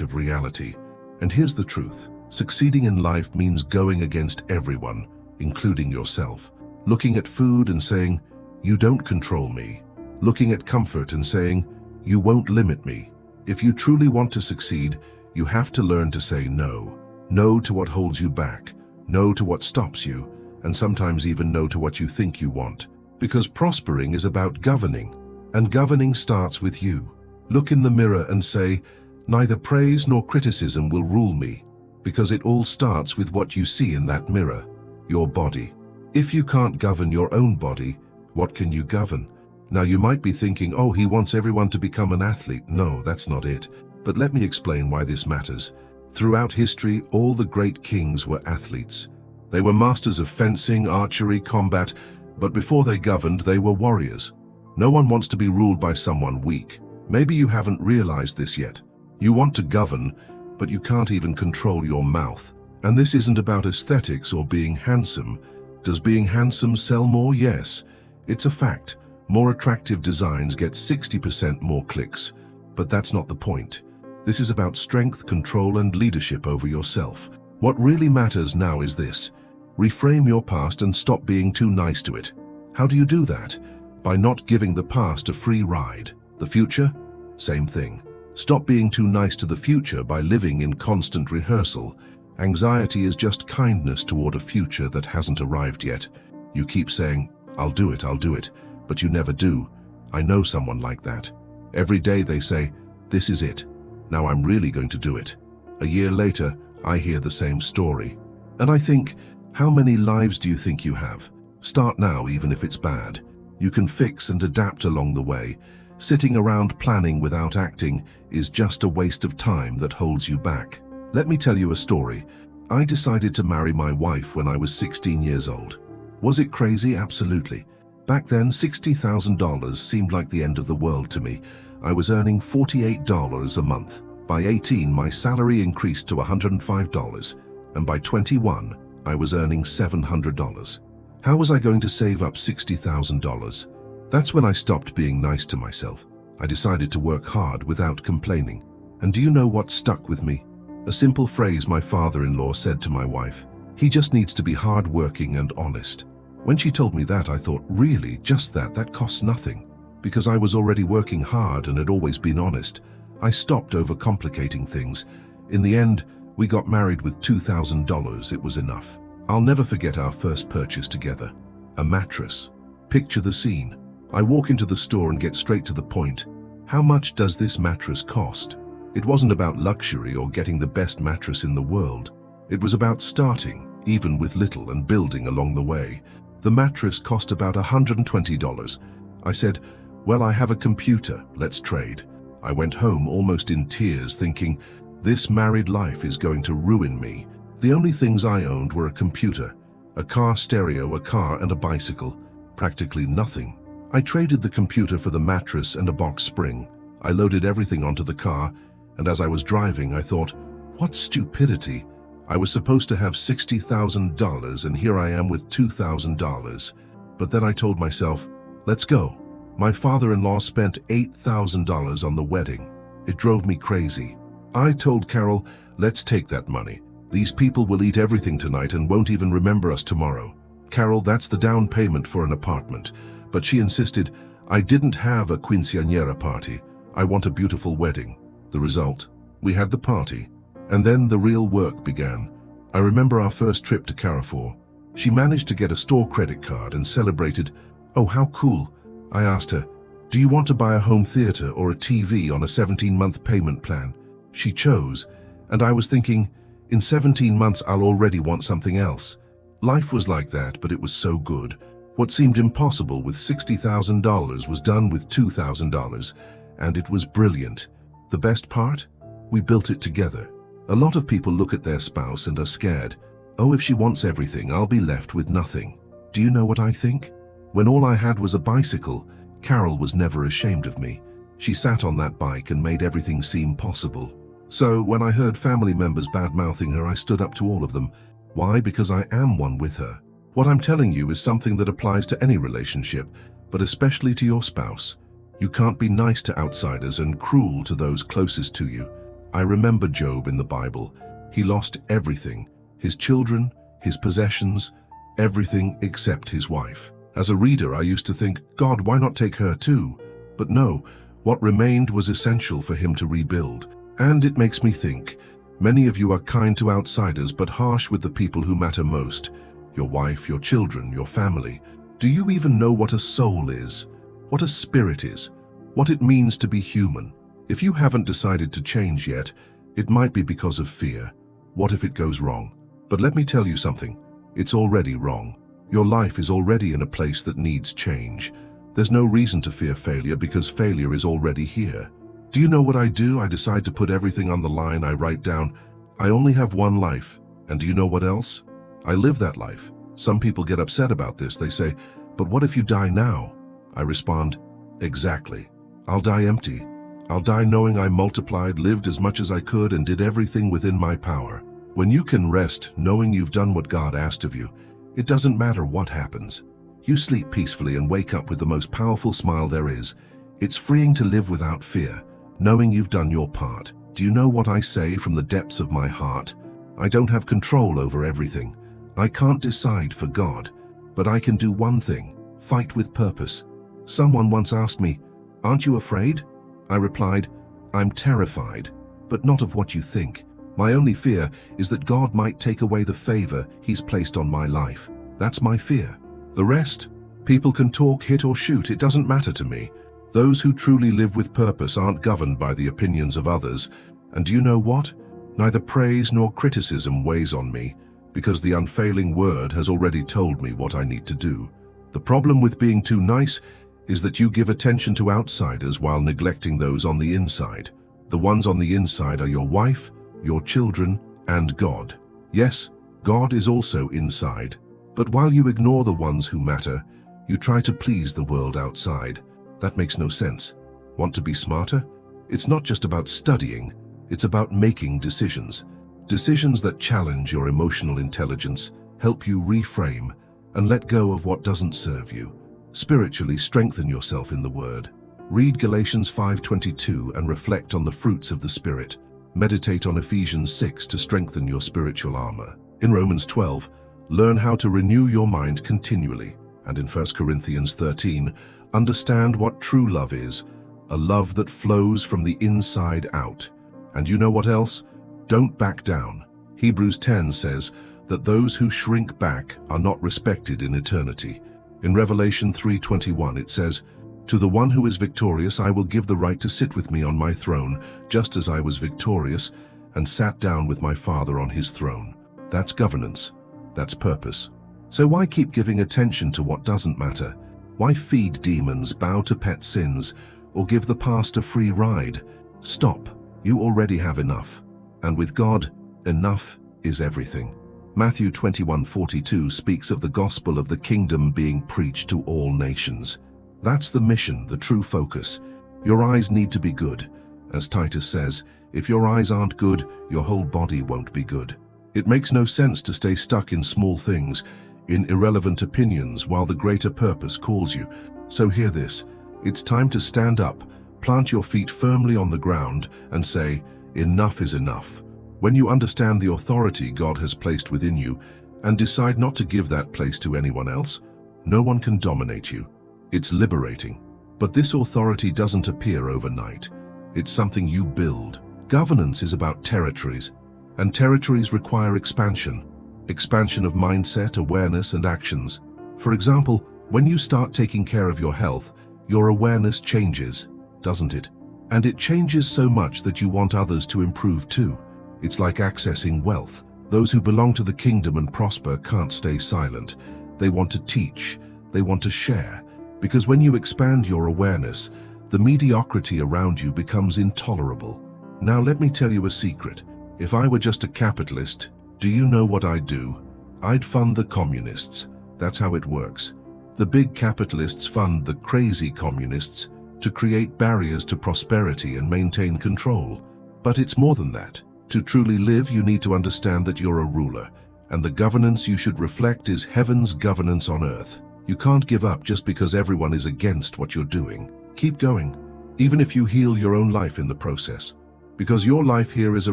of reality. And here's the truth. Succeeding in life means going against everyone, including yourself. Looking at food and saying, "You don't control me." Looking at comfort and saying, "You won't limit me." If you truly want to succeed, you have to learn to say no. No to what holds you back. No to what stops you. And sometimes even no to what you think you want. Because prospering is about governing. And governing starts with you. Look in the mirror and say, "Neither praise nor criticism will rule me." Because it all starts with what you see in that mirror, your body. If you can't govern your own body, what can you govern? Now you might be thinking, oh, he wants everyone to become an athlete. No, that's not it. But let me explain why this matters. Throughout history, all the great kings were athletes. They were masters of fencing, archery, combat, but before they governed, they were warriors. No one wants to be ruled by someone weak. Maybe you haven't realized this yet. You want to govern, but you can't even control your mouth. And this isn't about aesthetics or being handsome. Does being handsome sell more? Yes. It's a fact. More attractive designs get 60% more clicks. But that's not the point. This is about strength, control, and leadership over yourself. What really matters now is this. Reframe your past and stop being too nice to it. How do you do that? By not giving the past a free ride. The future? Same thing. Stop being too nice to the future by living in constant rehearsal. Anxiety is just kindness toward a future that hasn't arrived yet. You keep saying, I'll do it, but you never do. I know someone like that. Every day they say, this is it. Now I'm really going to do it. A year later, I hear the same story. And I think, how many lives do you think you have? Start now, even if it's bad. You can fix and adapt along the way. Sitting around planning without acting is just a waste of time that holds you back. Let me tell you a story. I decided to marry my wife when I was 16 years old. Was it crazy? Absolutely. Back then, $60,000 seemed like the end of the world to me. I was earning $48 a month. By 18, my salary increased to $105, and by 21, I was earning $700. How was I going to save up $60,000? That's when I stopped being nice to myself. I decided to work hard without complaining. And do you know what stuck with me? A simple phrase my father-in-law said to my wife. He just needs to be hardworking and honest. When she told me that, I thought, really, just that? That costs nothing. Because I was already working hard and had always been honest, I stopped overcomplicating things. In the end, we got married with $2,000. It was enough. I'll never forget our first purchase together. A mattress. Picture the scene. I walk into the store and get straight to the point. How much does this mattress cost? It wasn't about luxury or getting the best mattress in the world. It was about starting, even with little, and building along the way. The mattress cost about $120. I said, well, I have a computer, let's trade. I went home almost in tears thinking, this married life is going to ruin me. The only things I owned were a computer, a car stereo, a car and a bicycle. Practically nothing. I traded the computer for the mattress and a box spring. I loaded everything onto the car, and as I was driving, I thought, what stupidity. I was supposed to have $60,000 and here I am with $2,000. But then I told myself, let's go. My father-in-law spent $8,000 on the wedding. It drove me crazy. I told Carol, let's take that money. These people will eat everything tonight and won't even remember us tomorrow. Carol, that's the down payment for an apartment. But she insisted, I didn't have a quinceañera party. I want a beautiful wedding. The result? We had the party. And then the real work began. I remember our first trip to Carrefour. She managed to get a store credit card and celebrated. Oh, how cool. I asked her, do you want to buy a home theater or a TV on a 17-month payment plan? She chose, and I was thinking, in 17 months I'll already want something else. Life was like that, but it was so good. What seemed impossible with $60,000 was done with $2,000, and it was brilliant. The best part? We built it together. A lot of people look at their spouse and are scared. Oh, if she wants everything, I'll be left with nothing. Do you know what I think? When all I had was a bicycle, Carol was never ashamed of me. She sat on that bike and made everything seem possible. So when I heard family members bad-mouthing her, I stood up to all of them. Why? Because I am one with her. What I'm telling you is something that applies to any relationship, but especially to your spouse. You can't be nice to outsiders and cruel to those closest to you. I remember Job in the Bible. He lost everything, his children, his possessions, everything except his wife. As a reader, I used to think, God, why not take her too? But no, what remained was essential for him to rebuild. And it makes me think, many of you are kind to outsiders but harsh with the people who matter most. Your wife, your children, your family. Do you even know what a soul is? What a spirit is? What it means to be human? If you haven't decided to change yet, it might be because of fear. What if it goes wrong? But let me tell you something. It's already wrong. Your life is already in a place that needs change. There's no reason to fear failure because failure is already here. Do you know what I do? I decide to put everything on the line. I write down, I only have one life. And do you know what else? I live that life. Some people get upset about this. They say, but what if you die now? I respond, exactly. I'll die empty. I'll die knowing I multiplied, lived as much as I could, and did everything within my power. When you can rest knowing you've done what God asked of you, it doesn't matter what happens. You sleep peacefully and wake up with the most powerful smile there is. It's freeing to live without fear, knowing you've done your part. Do you know what I say from the depths of my heart? I don't have control over everything. I can't decide for God, but I can do one thing, fight with purpose. Someone once asked me, aren't you afraid? I replied, I'm terrified, but not of what you think. My only fear is that God might take away the favor He's placed on my life. That's my fear. The rest? People can talk, hit or shoot, it doesn't matter to me. Those who truly live with purpose aren't governed by the opinions of others. And do you know what? Neither praise nor criticism weighs on me, because the unfailing word has already told me what I need to do. The The problem with being too nice is that you give attention to outsiders while neglecting those on the inside. The ones on the inside are your wife, your children, and God. Yes, God is also inside. But while you ignore the ones who matter, you try to please the world outside. That makes no sense. Want to be smarter? It's not just about studying, it's about making decisions. Decisions that challenge your emotional intelligence, help you reframe, and let go of what doesn't serve you. Spiritually strengthen yourself in the Word. Read Galatians 5:22 and reflect on the fruits of the Spirit. Meditate on Ephesians 6 to strengthen your spiritual armor. In Romans 12, learn how to renew your mind continually. And in 1 Corinthians 13, understand what true love is, a love that flows from the inside out. And you know what else? Don't back down. Hebrews 10 says that those who shrink back are not respected in eternity. In Revelation 3:21 it says, "To the one who is victorious I will give the right to sit with me on my throne, just as I was victorious and sat down with my Father on his throne." That's governance. That's purpose. So why keep giving attention to what doesn't matter? Why feed demons, bow to pet sins, or give the past a free ride? Stop. You already have enough. And with God, enough is everything. Matthew 21:42 speaks of the gospel of the kingdom being preached to all nations. That's the mission, the true focus. Your eyes need to be good. As Titus says, if your eyes aren't good, your whole body won't be good. It makes no sense to stay stuck in small things, in irrelevant opinions, while the greater purpose calls you. So hear this. It's time to stand up, plant your feet firmly on the ground, and say, enough is enough. When you understand the authority God has placed within you, and decide not to give that place to anyone else, no one can dominate you. It's liberating. But this authority doesn't appear overnight. It's something you build. Governance is about territories, and territories require expansion. Expansion of mindset, awareness, and actions. For example, when you start taking care of your health, your awareness changes, doesn't it? And it changes so much that you want others to improve too. It's like accessing wealth. Those who belong to the kingdom and prosper can't stay silent. They want to teach. They want to share. Because when you expand your awareness, the mediocrity around you becomes intolerable. Now let me tell you a secret. If I were just a capitalist, do you know what I'd do? I'd fund the communists. That's how it works. The big capitalists fund the crazy communists to create barriers to prosperity and maintain control. But it's more than that. To truly live, you need to understand that you're a ruler, and the governance you should reflect is heaven's governance on earth. You can't give up just because everyone is against what you're doing. Keep going, even if you heal your own life in the process. Because your life here is a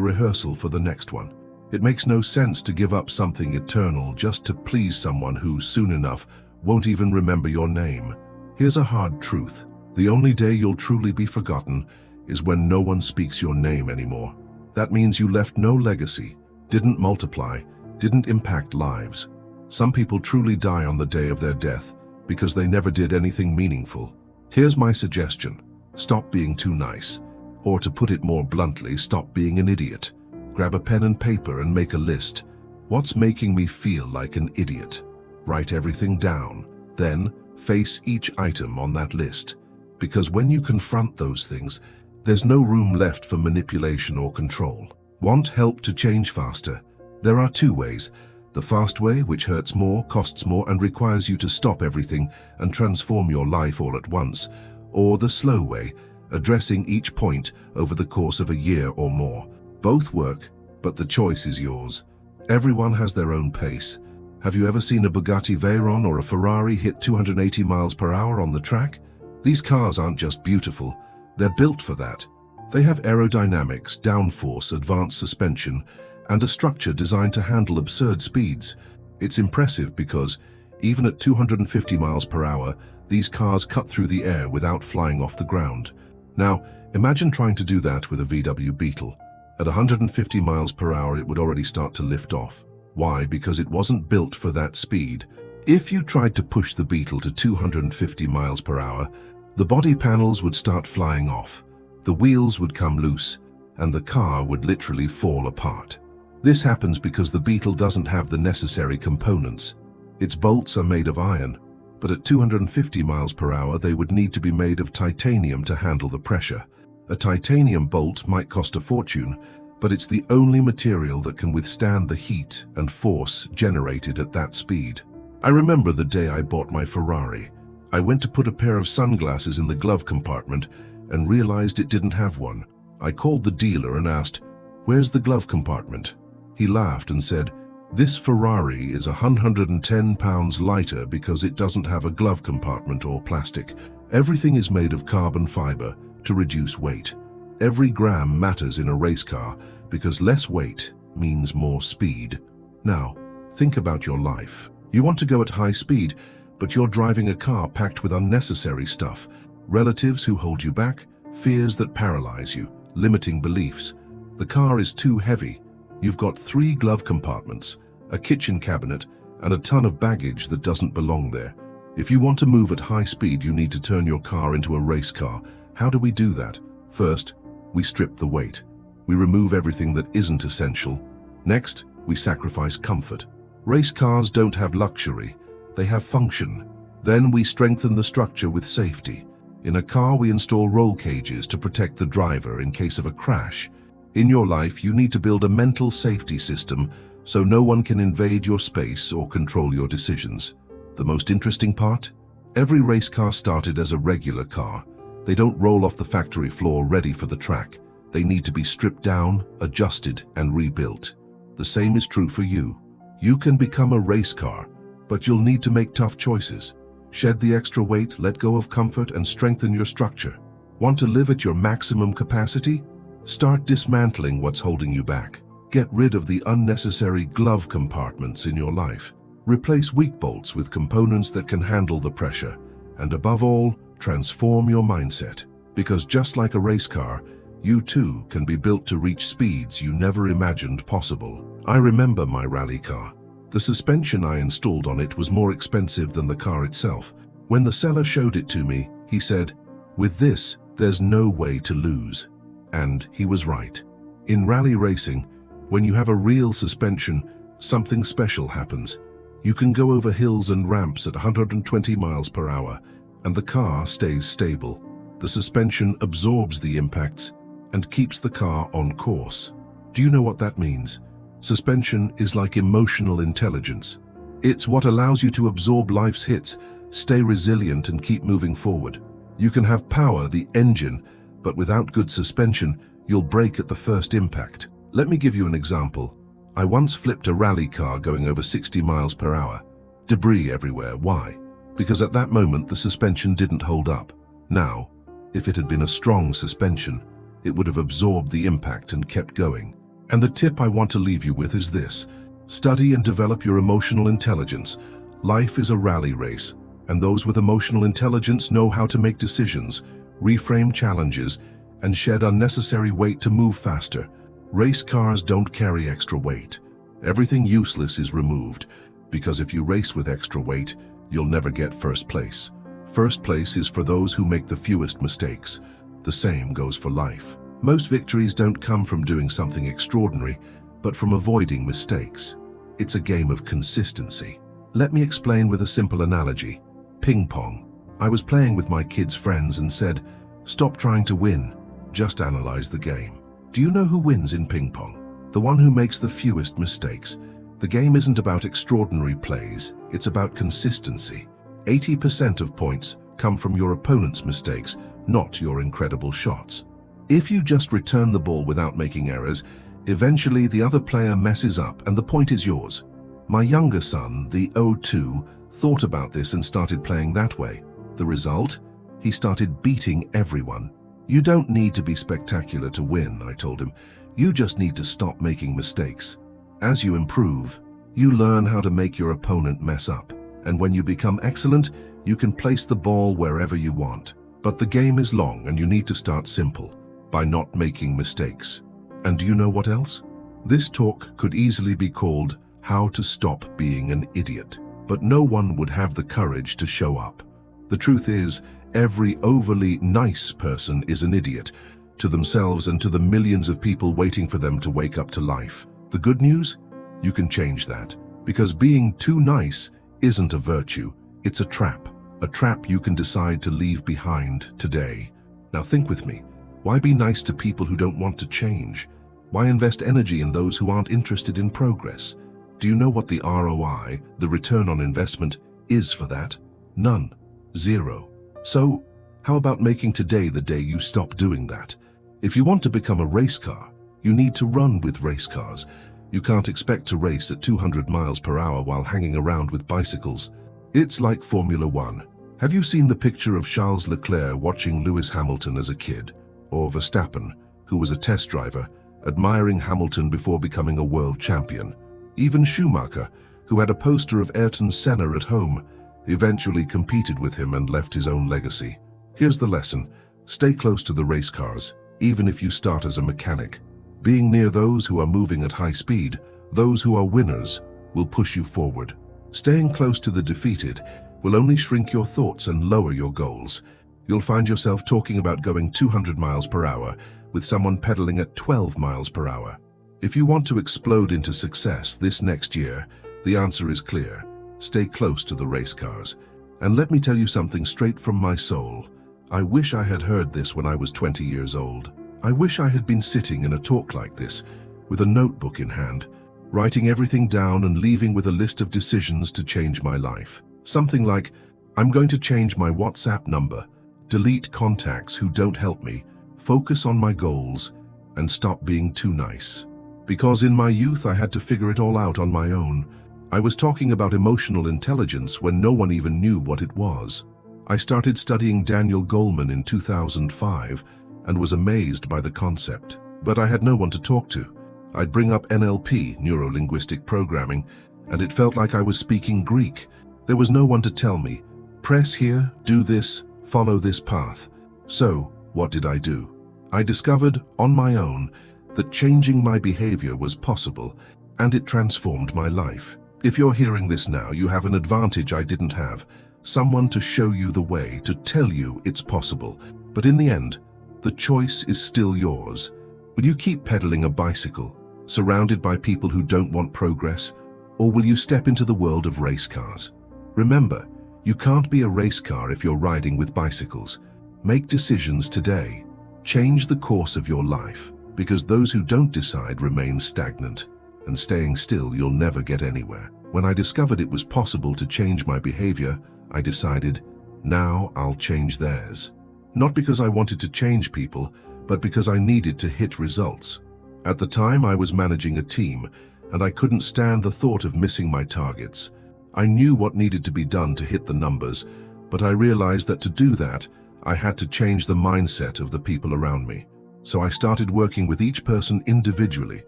rehearsal for the next one. It makes no sense to give up something eternal just to please someone who, soon enough, won't even remember your name. Here's a hard truth. The only day you'll truly be forgotten is when no one speaks your name anymore. That means you left no legacy, didn't multiply, didn't impact lives. Some people truly die on the day of their death because they never did anything meaningful. Here's my suggestion. Stop being too nice. Or to put it more bluntly, stop being an idiot. Grab a pen and paper and make a list. What's making me feel like an idiot? Write everything down. Then face each item on that list. Because when you confront those things, there's no room left for manipulation or control. Want help to change faster? There are two ways. The fast way, which hurts more, costs more, and requires you to stop everything and transform your life all at once. Or the slow way, addressing each point over the course of a year or more. Both work, but the choice is yours. Everyone has their own pace. Have you ever seen a Bugatti Veyron or a Ferrari hit 280 miles per hour on the track? These cars aren't just beautiful. They're built for that. They have aerodynamics, downforce, advanced suspension, and a structure designed to handle absurd speeds. It's impressive because, even at 250 miles per hour, these cars cut through the air without flying off the ground. Now, imagine trying to do that with a VW Beetle. At 150 miles per hour, it would already start to lift off. Why? Because it wasn't built for that speed. If you tried to push the Beetle to 250 miles per hour, the body panels would start flying off, the wheels would come loose, and the car would literally fall apart. This happens because the Beetle doesn't have the necessary components. Its bolts are made of iron, but at 250 miles per hour they would need to be made of titanium to handle the pressure. A titanium bolt might cost a fortune, but it's the only material that can withstand the heat and force generated at that speed. I remember the day I bought my Ferrari. I went to put a pair of sunglasses in the glove compartment and realized it didn't have one. I called the dealer and asked, "Where's the glove compartment?" He laughed and said, "This Ferrari is 110 pounds lighter because it doesn't have a glove compartment or plastic. Everything is made of carbon fiber to reduce weight. Every gram matters in a race car because less weight means more speed." Now, think about your life. You want to go at high speed, but you're driving a car packed with unnecessary stuff. Relatives who hold you back, fears that paralyze you, limiting beliefs. The car is too heavy. You've got 3 glove compartments, a kitchen cabinet, and a ton of baggage that doesn't belong there. If you want to move at high speed, you need to turn your car into a race car. How do we do that? First, we strip the weight. We remove everything that isn't essential. Next, we sacrifice comfort. Race cars don't have luxury, they have function. Then we strengthen the structure with safety. In a car, we install roll cages to protect the driver in case of a crash. In your life, you need to build a mental safety system so no one can invade your space or control your decisions. The most interesting part? Every race car started as a regular car. They don't roll off the factory floor ready for the track. They need to be stripped down, adjusted, and rebuilt. The same is true for you. You can become a race car, but you'll need to make tough choices. Shed the extra weight, let go of comfort, and strengthen your structure. Want to live at your maximum capacity? Start dismantling what's holding you back. Get rid of the unnecessary glove compartments in your life. Replace weak bolts with components that can handle the pressure. And above all, transform your mindset. Because just like a race car, you too can be built to reach speeds you never imagined possible. I remember my rally car. The suspension I installed on it was more expensive than the car itself. When the seller showed it to me, he said, "With this, there's no way to lose." And he was right. In rally racing, when you have a real suspension, something special happens. You can go over hills and ramps at 120 miles per hour, and the car stays stable. The suspension absorbs the impacts and keeps the car on course. Do you know what that means? Suspension is like emotional intelligence. It's what allows you to absorb life's hits, stay resilient, and keep moving forward. You can have power, the engine, but without good suspension, you'll break at the first impact. Let me give you an example. I once flipped a rally car going over 60 miles per hour. Debris everywhere. Why? Because at that moment the suspension didn't hold up. Now, if it had been a strong suspension, it would have absorbed the impact and kept going. And the tip I want to leave you with is this: study and develop your emotional intelligence. Life is a rally race, and those with emotional intelligence know how to make decisions, reframe challenges, and shed unnecessary weight to move faster. Race cars don't carry extra weight. Everything useless is removed, because if you race with extra weight, you'll never get first place. First place is for those who make the fewest mistakes. The same goes for life. Most victories don't come from doing something extraordinary, but from avoiding mistakes. It's a game of consistency. Let me explain with a simple analogy. Ping pong. I was playing with my kids' friends and said, "Stop trying to win, just analyze the game." Do you know who wins in ping pong? The one who makes the fewest mistakes. The game isn't about extraordinary plays, it's about consistency. 80% of points come from your opponent's mistakes, not your incredible shots. If you just return the ball without making errors, eventually the other player messes up and the point is yours. My younger son, the O2, thought about this and started playing that way. The result? He started beating everyone. You don't need to be spectacular to win, I told him. You just need to stop making mistakes. As you improve, you learn how to make your opponent mess up. And when you become excellent, you can place the ball wherever you want. But the game is long and you need to start simple, by not making mistakes. And do you know what else? This talk could easily be called How to Stop Being an Idiot. But no one would have the courage to show up. The truth is, every overly nice person is an idiot, to themselves and to the millions of people waiting for them to wake up to life. The good news? You can change that, because being too nice isn't a virtue, It's a trap you can decide to leave behind today. Now think with me. Why be nice to people who don't want to change? Why invest energy in those who aren't interested in progress? Do you know what the ROI, the return on investment, is for that? None. Zero. So, how about making today the day you stop doing that? If you want to become a race car, you need to run with race cars. You can't expect to race at 200 miles per hour while hanging around with bicycles. It's like Formula One. Have you seen the picture of Charles Leclerc watching Lewis Hamilton as a kid? Or Verstappen, who was a test driver, admiring Hamilton before becoming a world champion? Even Schumacher, who had a poster of Ayrton Senna at home, eventually competed with him and left his own legacy. Here's the lesson. Stay close to the race cars, even if you start as a mechanic. Being near those who are moving at high speed, those who are winners, will push you forward. Staying close to the defeated will only shrink your thoughts and lower your goals. You'll find yourself talking about going 200 miles per hour with someone pedaling at 12 miles per hour. If you want to explode into success this next year, the answer is clear. Stay close to the race cars. And let me tell you something straight from my soul. I wish I had heard this when I was 20 years old. I wish I had been sitting in a talk like this, with a notebook in hand, writing everything down and leaving with a list of decisions to change my life. Something like, I'm going to change my WhatsApp number, delete contacts who don't help me, focus on my goals, and stop being too nice. Because in my youth I had to figure it all out on my own. I was talking about emotional intelligence when no one even knew what it was. I started studying Daniel Goleman in 2005 and was amazed by the concept. But I had no one to talk to. I'd bring up NLP, neuro-linguistic programming, and it felt like I was speaking Greek. There was no one to tell me, press here, do this, follow this path. So, what did I do? I discovered, on my own, that changing my behavior was possible, and it transformed my life. If you're hearing this now, you have an advantage I didn't have. Someone to show you the way, to tell you it's possible. But in the end, the choice is still yours. Will you keep pedaling a bicycle, surrounded by people who don't want progress, or will you step into the world of race cars? Remember, you can't be a race car if you're riding with bicycles. Make decisions today. Change the course of your life, because those who don't decide remain stagnant. And staying still, you'll never get anywhere. When I discovered it was possible to change my behavior, I decided, now I'll change theirs. Not because I wanted to change people, but because I needed to hit results. At the time, I was managing a team, and I couldn't stand the thought of missing my targets. I knew what needed to be done to hit the numbers, but I realized that to do that, I had to change the mindset of the people around me. So I started working with each person individually.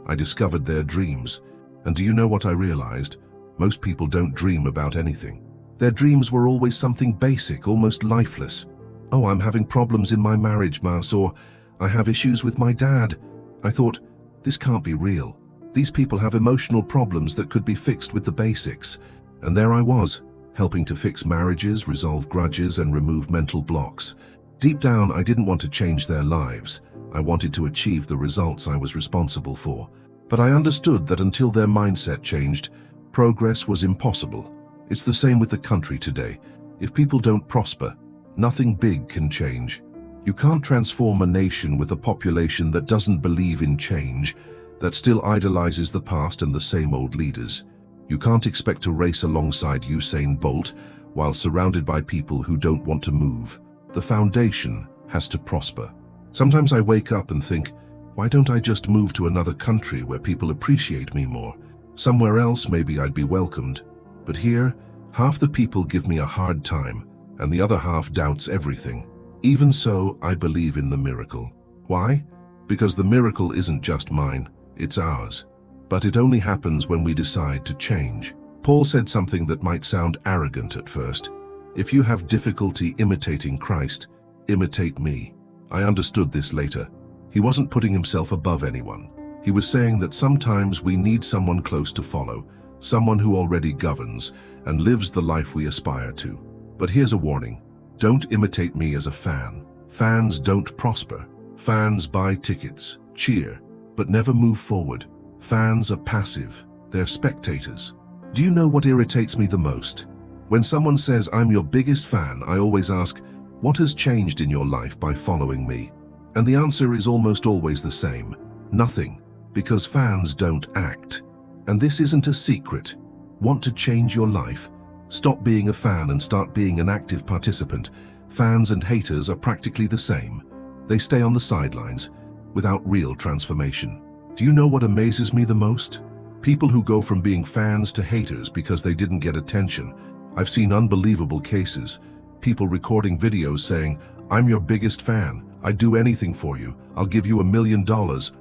I discovered their dreams. And do you know what I realized? Most people don't dream about anything. Their dreams were always something basic, almost lifeless. Oh, I'm having problems in my marriage, Mouse, or I have issues with my dad. I thought, this can't be real. These people have emotional problems that could be fixed with the basics. And there I was, helping to fix marriages, resolve grudges, and remove mental blocks. Deep down, I didn't want to change their lives. I wanted to achieve the results I was responsible for. But I understood that until their mindset changed, progress was impossible. It's the same with the country today. If people don't prosper, nothing big can change. You can't transform a nation with a population that doesn't believe in change, that still idolizes the past and the same old leaders. You can't expect to race alongside Usain Bolt while surrounded by people who don't want to move. The foundation has to prosper. Sometimes I wake up and think, why don't I just move to another country where people appreciate me more? Somewhere else maybe I'd be welcomed. But here, half the people give me a hard time, and the other half doubts everything. Even so, I believe in the miracle. Why? Because the miracle isn't just mine, it's ours. But it only happens when we decide to change. Paul said something that might sound arrogant at first. If you have difficulty imitating Christ, imitate me. I understood this later. He wasn't putting himself above anyone. He was saying that sometimes we need someone close to follow, someone who already governs and lives the life we aspire to. But here's a warning. Don't imitate me as a fan. Fans don't prosper. Fans buy tickets, cheer, but never move forward. Fans are passive. They're spectators. Do you know what irritates me the most? When someone says, "I'm your biggest fan," I always ask, "What has changed in your life by following me?" And the answer is almost always the same: nothing, because fans don't act. And this isn't a secret. Want to change your life? Stop being a fan and start being an active participant. Fans and haters are practically the same. They stay on the sidelines, without real transformation. Do you know what amazes me the most? People who go from being fans to haters because they didn't get attention. I've seen unbelievable cases. People recording videos saying, "I'm your biggest fan. I'd do anything for you. I'll give you $1 million,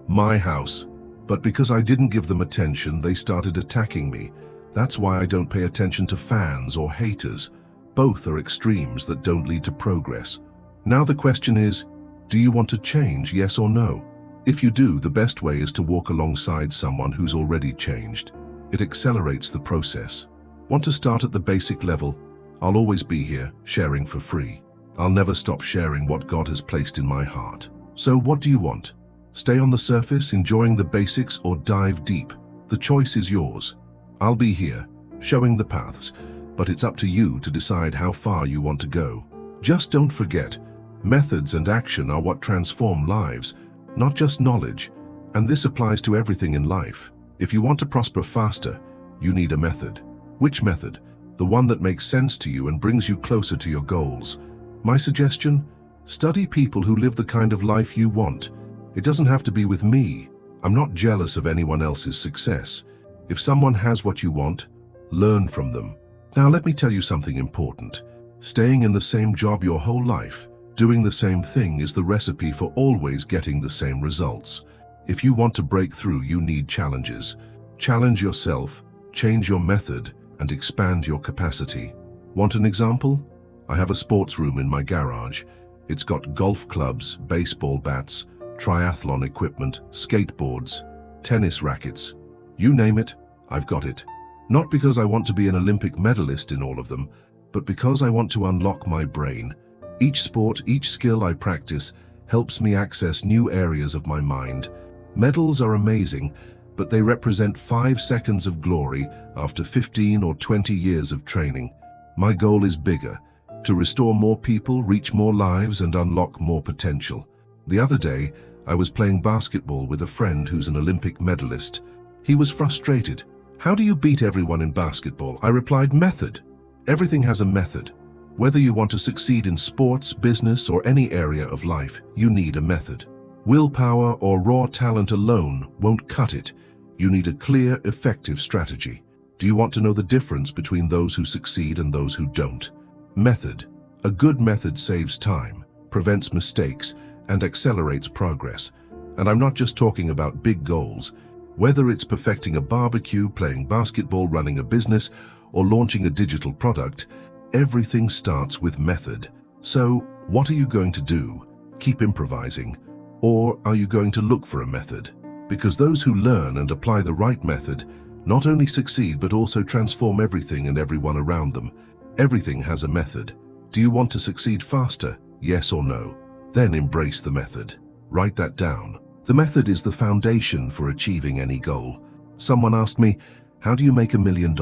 my house." But because I didn't give them attention, they started attacking me. That's why I don't pay attention to fans or haters. Both are extremes that don't lead to progress. Now the question is, do you want to change, yes or no? If you do, the best way is to walk alongside someone who's already changed. It accelerates the process. Want to start at the basic level? I'll always be here, sharing for free. I'll never stop sharing what God has placed in my heart. So what do you want? Stay on the surface, enjoying the basics, or dive deep? The choice is yours. I'll be here, showing the paths, but it's up to you to decide how far you want to go. Just don't forget, methods and action are what transform lives, not just knowledge. And this applies to everything in life. If you want to prosper faster, you need a method. Which method? The one that makes sense to you and brings you closer to your goals. My suggestion? Study people who live the kind of life you want. It doesn't have to be with me. I'm not jealous of anyone else's success. If someone has what you want, learn from them. Now let me tell you something important. Staying in the same job your whole life, doing the same thing, is the recipe for always getting the same results. If you want to break through, you need challenges. Challenge yourself, change your method, and expand your capacity. Want an example? I have a sports room in my garage. It's got golf clubs, baseball bats, triathlon equipment, skateboards, tennis rackets. You name it, I've got it. Not because I want to be an Olympic medalist in all of them, but because I want to unlock my brain. Each sport, each skill I practice helps me access new areas of my mind. Medals are amazing, but they represent 5 seconds of glory after 15 or 20 years of training. My goal is bigger: to restore more people, reach more lives, and unlock more potential. The other day, I was playing basketball with a friend who's an Olympic medalist. He was frustrated. "How do you beat everyone in basketball?" I replied, "Method. Everything has a method. Whether you want to succeed in sports, business, or any area of life, you need a method. Willpower or raw talent alone won't cut it. You need a clear, effective strategy. Do you want to know the difference between those who succeed and those who don't? Method. A good method saves time, prevents mistakes, and accelerates progress. And I'm not just talking about big goals. Whether it's perfecting a barbecue, playing basketball, running a business, or launching a digital product, everything starts with method. So, what are you going to do? Keep improvising? Or are you going to look for a method? Because those who learn and apply the right method not only succeed but also transform everything and everyone around them. Everything has a method. Do you want to succeed faster? Yes or no? Then embrace the method. Write that down. The method is the foundation for achieving any goal. Someone asked me, "How do you make $1 million?"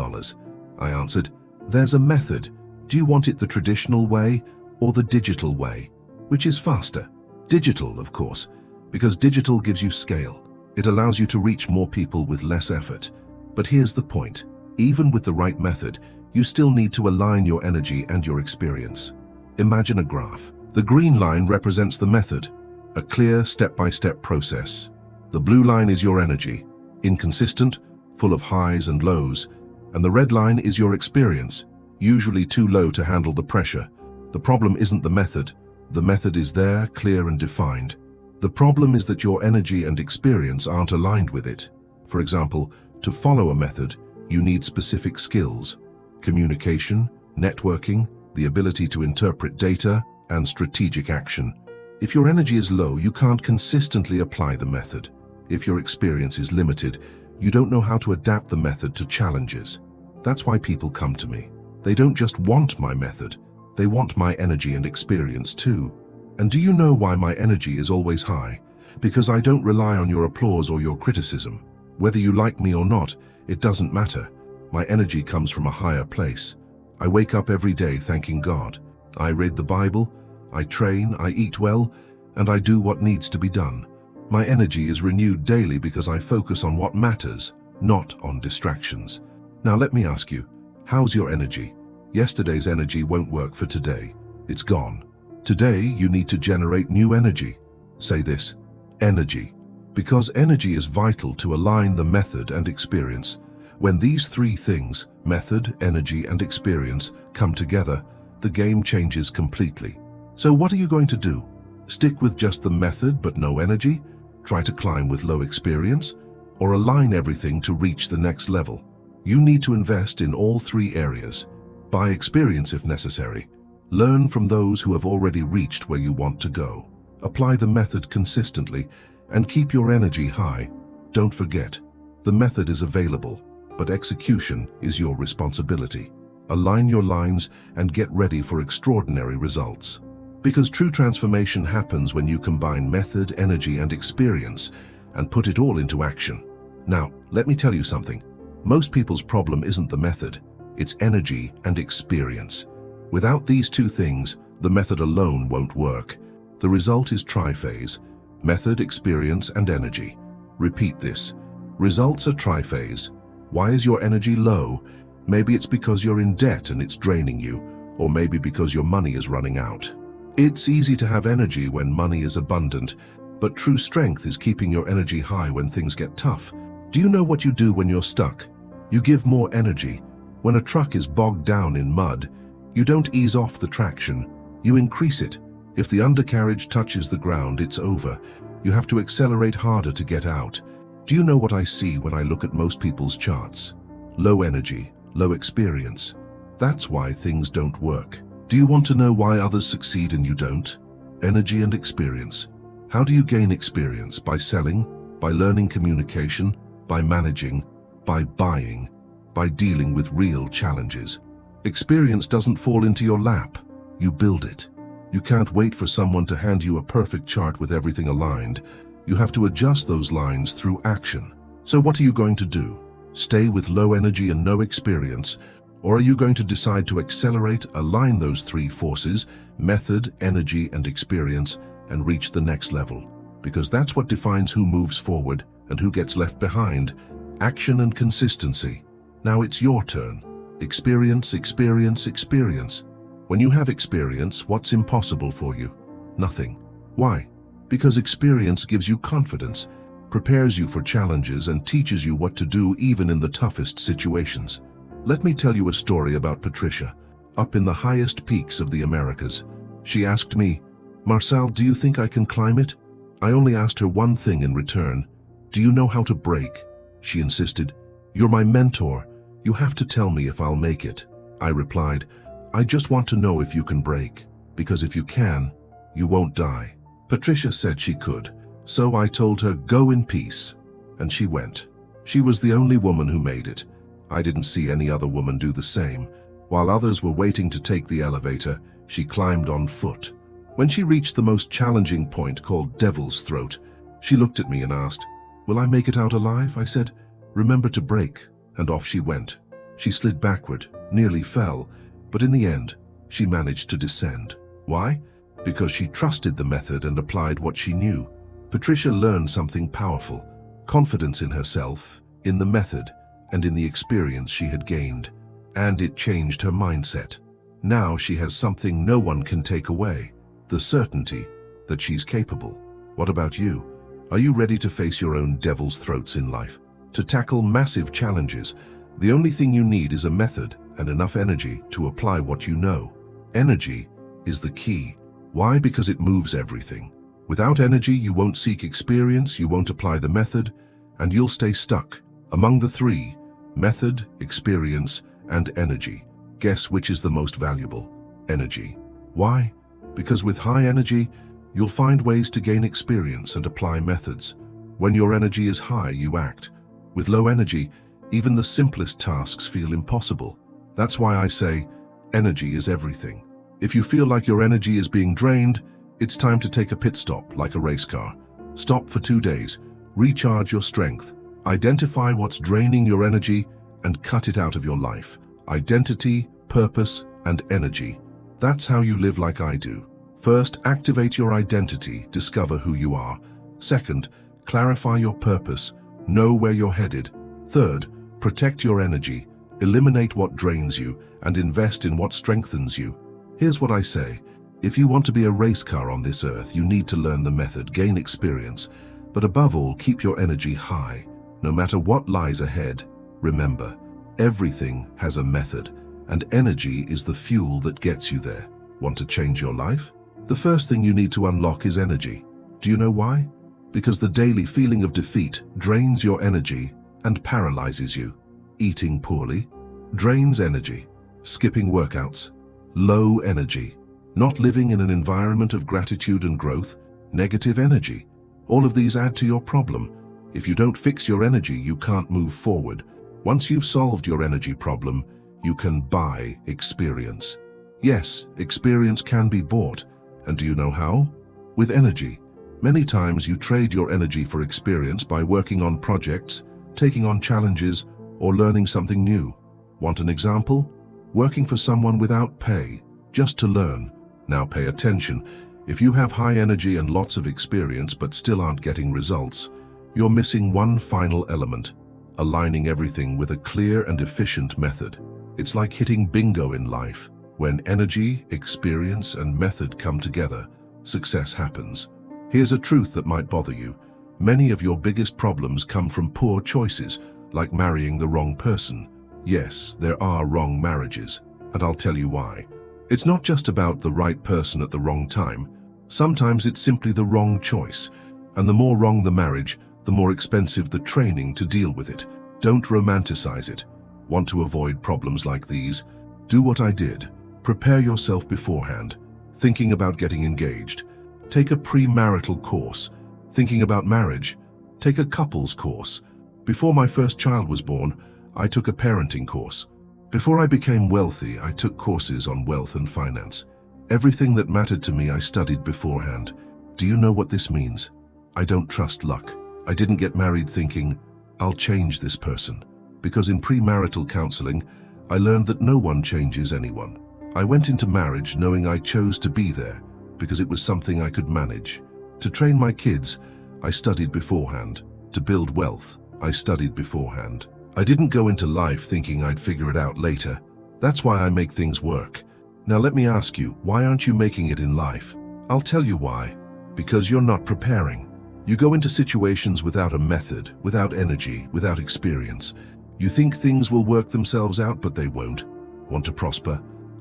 I answered, "There's a method. Do you want it the traditional way or the digital way? Which is faster?" Digital, of course, because digital gives you scale. It allows you to reach more people with less effort. But here's the point. Even with the right method, you still need to align your energy and your experience. Imagine a graph. The green line represents the method, a clear step-by-step process. The blue line is your energy, inconsistent, full of highs and lows, and the red line is your experience, usually too low to handle the pressure. The problem isn't the method. The method is there, clear and defined. The problem is that your energy and experience aren't aligned with it. For example, to follow a method, you need specific skills: communication, networking, the ability to interpret data, and strategic action. If your energy is low, you can't consistently apply the method. If your experience is limited, you don't know how to adapt the method to challenges. That's why people come to me. They don't just want my method, they want my energy and experience too. And do you know why my energy is always high? Because I don't rely on your applause or your criticism. Whether you like me or not, it doesn't matter. My energy comes from a higher place. I wake up every day thanking God. I read the Bible, I train, I eat well, and I do what needs to be done. My energy is renewed daily because I focus on what matters, not on distractions. Now let me ask you, how's your energy? Yesterday's energy won't work for today. It's gone. Today you need to generate new energy. Say this, energy. Because energy is vital to align the method and experience. When these three things, method, energy, and experience, come together, the game changes completely. So what are you going to do? Stick with just the method but no energy? Try to climb with low experience? Or align everything to reach the next level? You need to invest in all three areas. Buy experience if necessary. Learn from those who have already reached where you want to go. Apply the method consistently and keep your energy high. Don't forget, the method is available, but execution is your responsibility. Align your lines and get ready for extraordinary results. Because true transformation happens when you combine method, energy, and experience and put it all into action. Now, let me tell you something. Most people's problem isn't the method, it's energy and experience. Without these two things, the method alone won't work. The result is triphase: method, experience, and energy. Repeat this. Results are triphase. Why is your energy low? Maybe it's because you're in debt and it's draining you, or maybe because your money is running out. It's easy to have energy when money is abundant, but true strength is keeping your energy high when things get tough. Do you know what you do when you're stuck? You give more energy. When a truck is bogged down in mud, you don't ease off the traction, you increase it. If the undercarriage touches the ground, it's over. You have to accelerate harder to get out. Do you know what I see when I look at most people's charts? Low energy, low experience. That's why things don't work. Do you want to know why others succeed and you don't? Energy and experience. How do you gain experience? By selling, by learning communication, by managing, by buying, by dealing with real challenges. Experience doesn't fall into your lap. You build it. You can't wait for someone to hand you a perfect chart with everything aligned. You have to adjust those lines through action. So what are you going to do? Stay with low energy and no experience? Or are you going to decide to accelerate, align those three forces, method, energy, and experience, and reach the next level? Because that's what defines who moves forward and who gets left behind. Action and consistency. Now it's your turn. Experience, experience, experience. When you have experience, what's impossible for you? Nothing. Why? Because experience gives you confidence, prepares you for challenges, and teaches you what to do even in the toughest situations. Let me tell you a story about Patricia, up in the highest peaks of the Americas. She asked me, "Marcel, do you think I can climb it?" I only asked her one thing in return. "Do you know how to break?" She insisted. "You're my mentor. You have to tell me if I'll make it." I replied, "I just want to know if you can break, because if you can, you won't die." Patricia said she could, so I told her, "Go in peace." And she went. She was the only woman who made it. I didn't see any other woman do the same. While others were waiting to take the elevator, she climbed on foot. When she reached the most challenging point called Devil's Throat, she looked at me and asked, "Will I make it out alive?" I said, "Remember to break." And off she went. She slid backward, nearly fell, but in the end, she managed to descend. Why? Because she trusted the method and applied what she knew. Patricia learned something powerful: confidence in herself, in the method, and in the experience she had gained. And it changed her mindset. Now she has something no one can take away: the certainty that she's capable. What about you? Are you ready to face your own devil's throats in life? To tackle massive challenges, the only thing you need is a method and enough energy to apply what you know. Energy is the key. Why? Because it moves everything. Without energy, you won't seek experience, you won't apply the method, and you'll stay stuck. Among the three, method, experience, and energy, guess which is the most valuable? Energy. Why? Because with high energy, you'll find ways to gain experience and apply methods. When your energy is high, you act. With low energy, even the simplest tasks feel impossible. That's why I say, energy is everything. If you feel like your energy is being drained, it's time to take a pit stop like a race car. Stop for 2 days, recharge your strength, identify what's draining your energy, and cut it out of your life. Identity, purpose, and energy. That's how you live like I do. First, activate your identity, discover who you are. Second, clarify your purpose, know where you're headed. Third, protect your energy, eliminate what drains you, and invest in what strengthens you. Here's what I say. If you want to be a race car on this earth, you need to learn the method, gain experience, but above all, keep your energy high. No matter what lies ahead, remember, everything has a method, and energy is the fuel that gets you there. Want to change your life? The first thing you need to unlock is energy. Do you know why? Because the daily feeling of defeat drains your energy and paralyzes you. Eating poorly drains energy. Skipping workouts, low energy. Not living in an environment of gratitude and growth, negative energy. All of these add to your problem. If you don't fix your energy, you can't move forward. Once you've solved your energy problem, you can buy experience. Yes, experience can be bought. And do you know how? With energy. Many times you trade your energy for experience by working on projects, taking on challenges, or learning something new. Want an example? Working for someone without pay, just to learn. Now pay attention. If you have high energy and lots of experience but still aren't getting results, you're missing one final element: aligning everything with a clear and efficient method. It's like hitting bingo in life. When energy, experience, and method come together, success happens. Here's a truth that might bother you. Many of your biggest problems come from poor choices, like marrying the wrong person. Yes, there are wrong marriages, and I'll tell you why. It's not just about the right person at the wrong time. Sometimes it's simply the wrong choice, and the more wrong the marriage, the more expensive the training to deal with it. Don't romanticize it. Want to avoid problems like these? Do what I did. Prepare yourself beforehand. Thinking about getting engaged, take a premarital course. Thinking about marriage, take a couples course. Before my first child was born, I took a parenting course. Before I became wealthy, I took courses on wealth and finance. Everything that mattered to me I studied beforehand. Do you know what this means? I don't trust luck. I didn't get married thinking, I'll change this person. Because in premarital counseling, I learned that no one changes anyone. I went into marriage knowing I chose to be there because it was something I could manage. To train my kids, I studied beforehand. To build wealth, I studied beforehand. I didn't go into life thinking I'd figure it out later. That's why I make things work. Now let me ask you, why aren't you making it in life? I'll tell you why. Because you're not preparing. You go into situations without a method, without energy, without experience. You think things will work themselves out, but they won't. Want to prosper?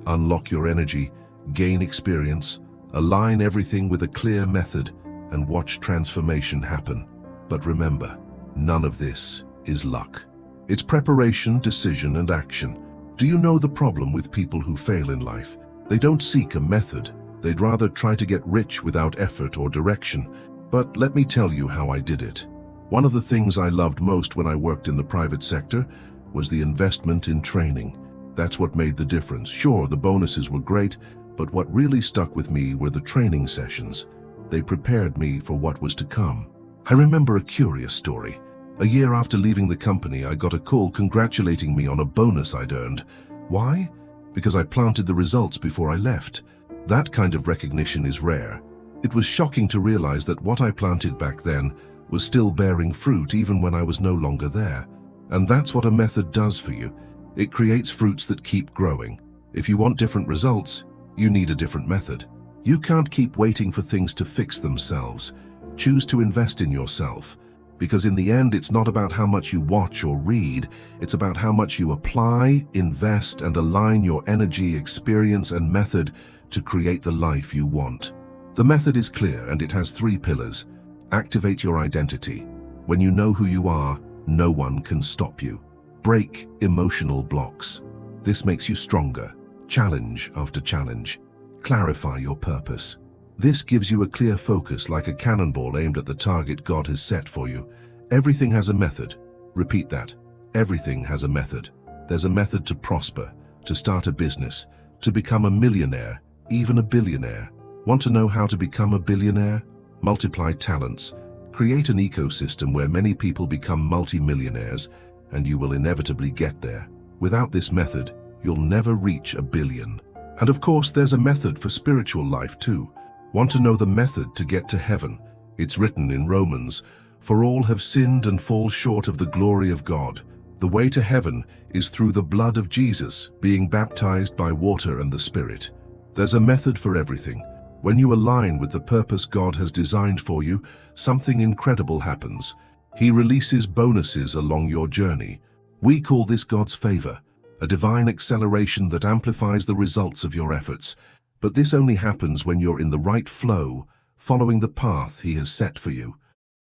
Unlock your energy, gain experience, align everything with a clear method, and watch transformation happen. But remember, none of this is luck. It's preparation, decision, and action. Do you know the problem with people who fail in life? They don't seek a method. They'd rather try to get rich without effort or direction. But let me tell you how I did it. One of the things I loved most when I worked in the private sector was the investment in training. That's what made the difference. Sure, the bonuses were great, but what really stuck with me were the training sessions. They prepared me for what was to come. I remember a curious story. A year after leaving the company, I got a call congratulating me on a bonus I'd earned. Why? Because I planted the results before I left. That kind of recognition is rare. It was shocking to realize that what I planted back then was still bearing fruit even when I was no longer there. And that's what a method does for you. It creates fruits that keep growing. If you want different results, you need a different method. You can't keep waiting for things to fix themselves. Choose to invest in yourself. Because in the end, it's not about how much you watch or read. It's about how much you apply, invest, and align your energy, experience, and method to create the life you want. The method is clear and it has 3 pillars. Activate your identity. When you know who you are, no one can stop you. Break emotional blocks. This makes you stronger. Challenge after challenge. Clarify your purpose. This gives you a clear focus like a cannonball aimed at the target God has set for you. Everything has a method. Repeat that. Everything has a method. There's a method to prosper, to start a business, to become a millionaire, even a billionaire. Want to know how to become a billionaire? Multiply talents. Create an ecosystem where many people become multi-millionaires, and you will inevitably get there. Without this method, you'll never reach 1 billion. And of course, there's a method for spiritual life too. Want to know the method to get to heaven? It's written in Romans, "For all have sinned and fall short of the glory of God." The way to heaven is through the blood of Jesus, being baptized by water and the Spirit. There's a method for everything. When you align with the purpose God has designed for you, something incredible happens. He releases bonuses along your journey. We call this God's favor, a divine acceleration that amplifies the results of your efforts. But this only happens when you're in the right flow, following the path He has set for you.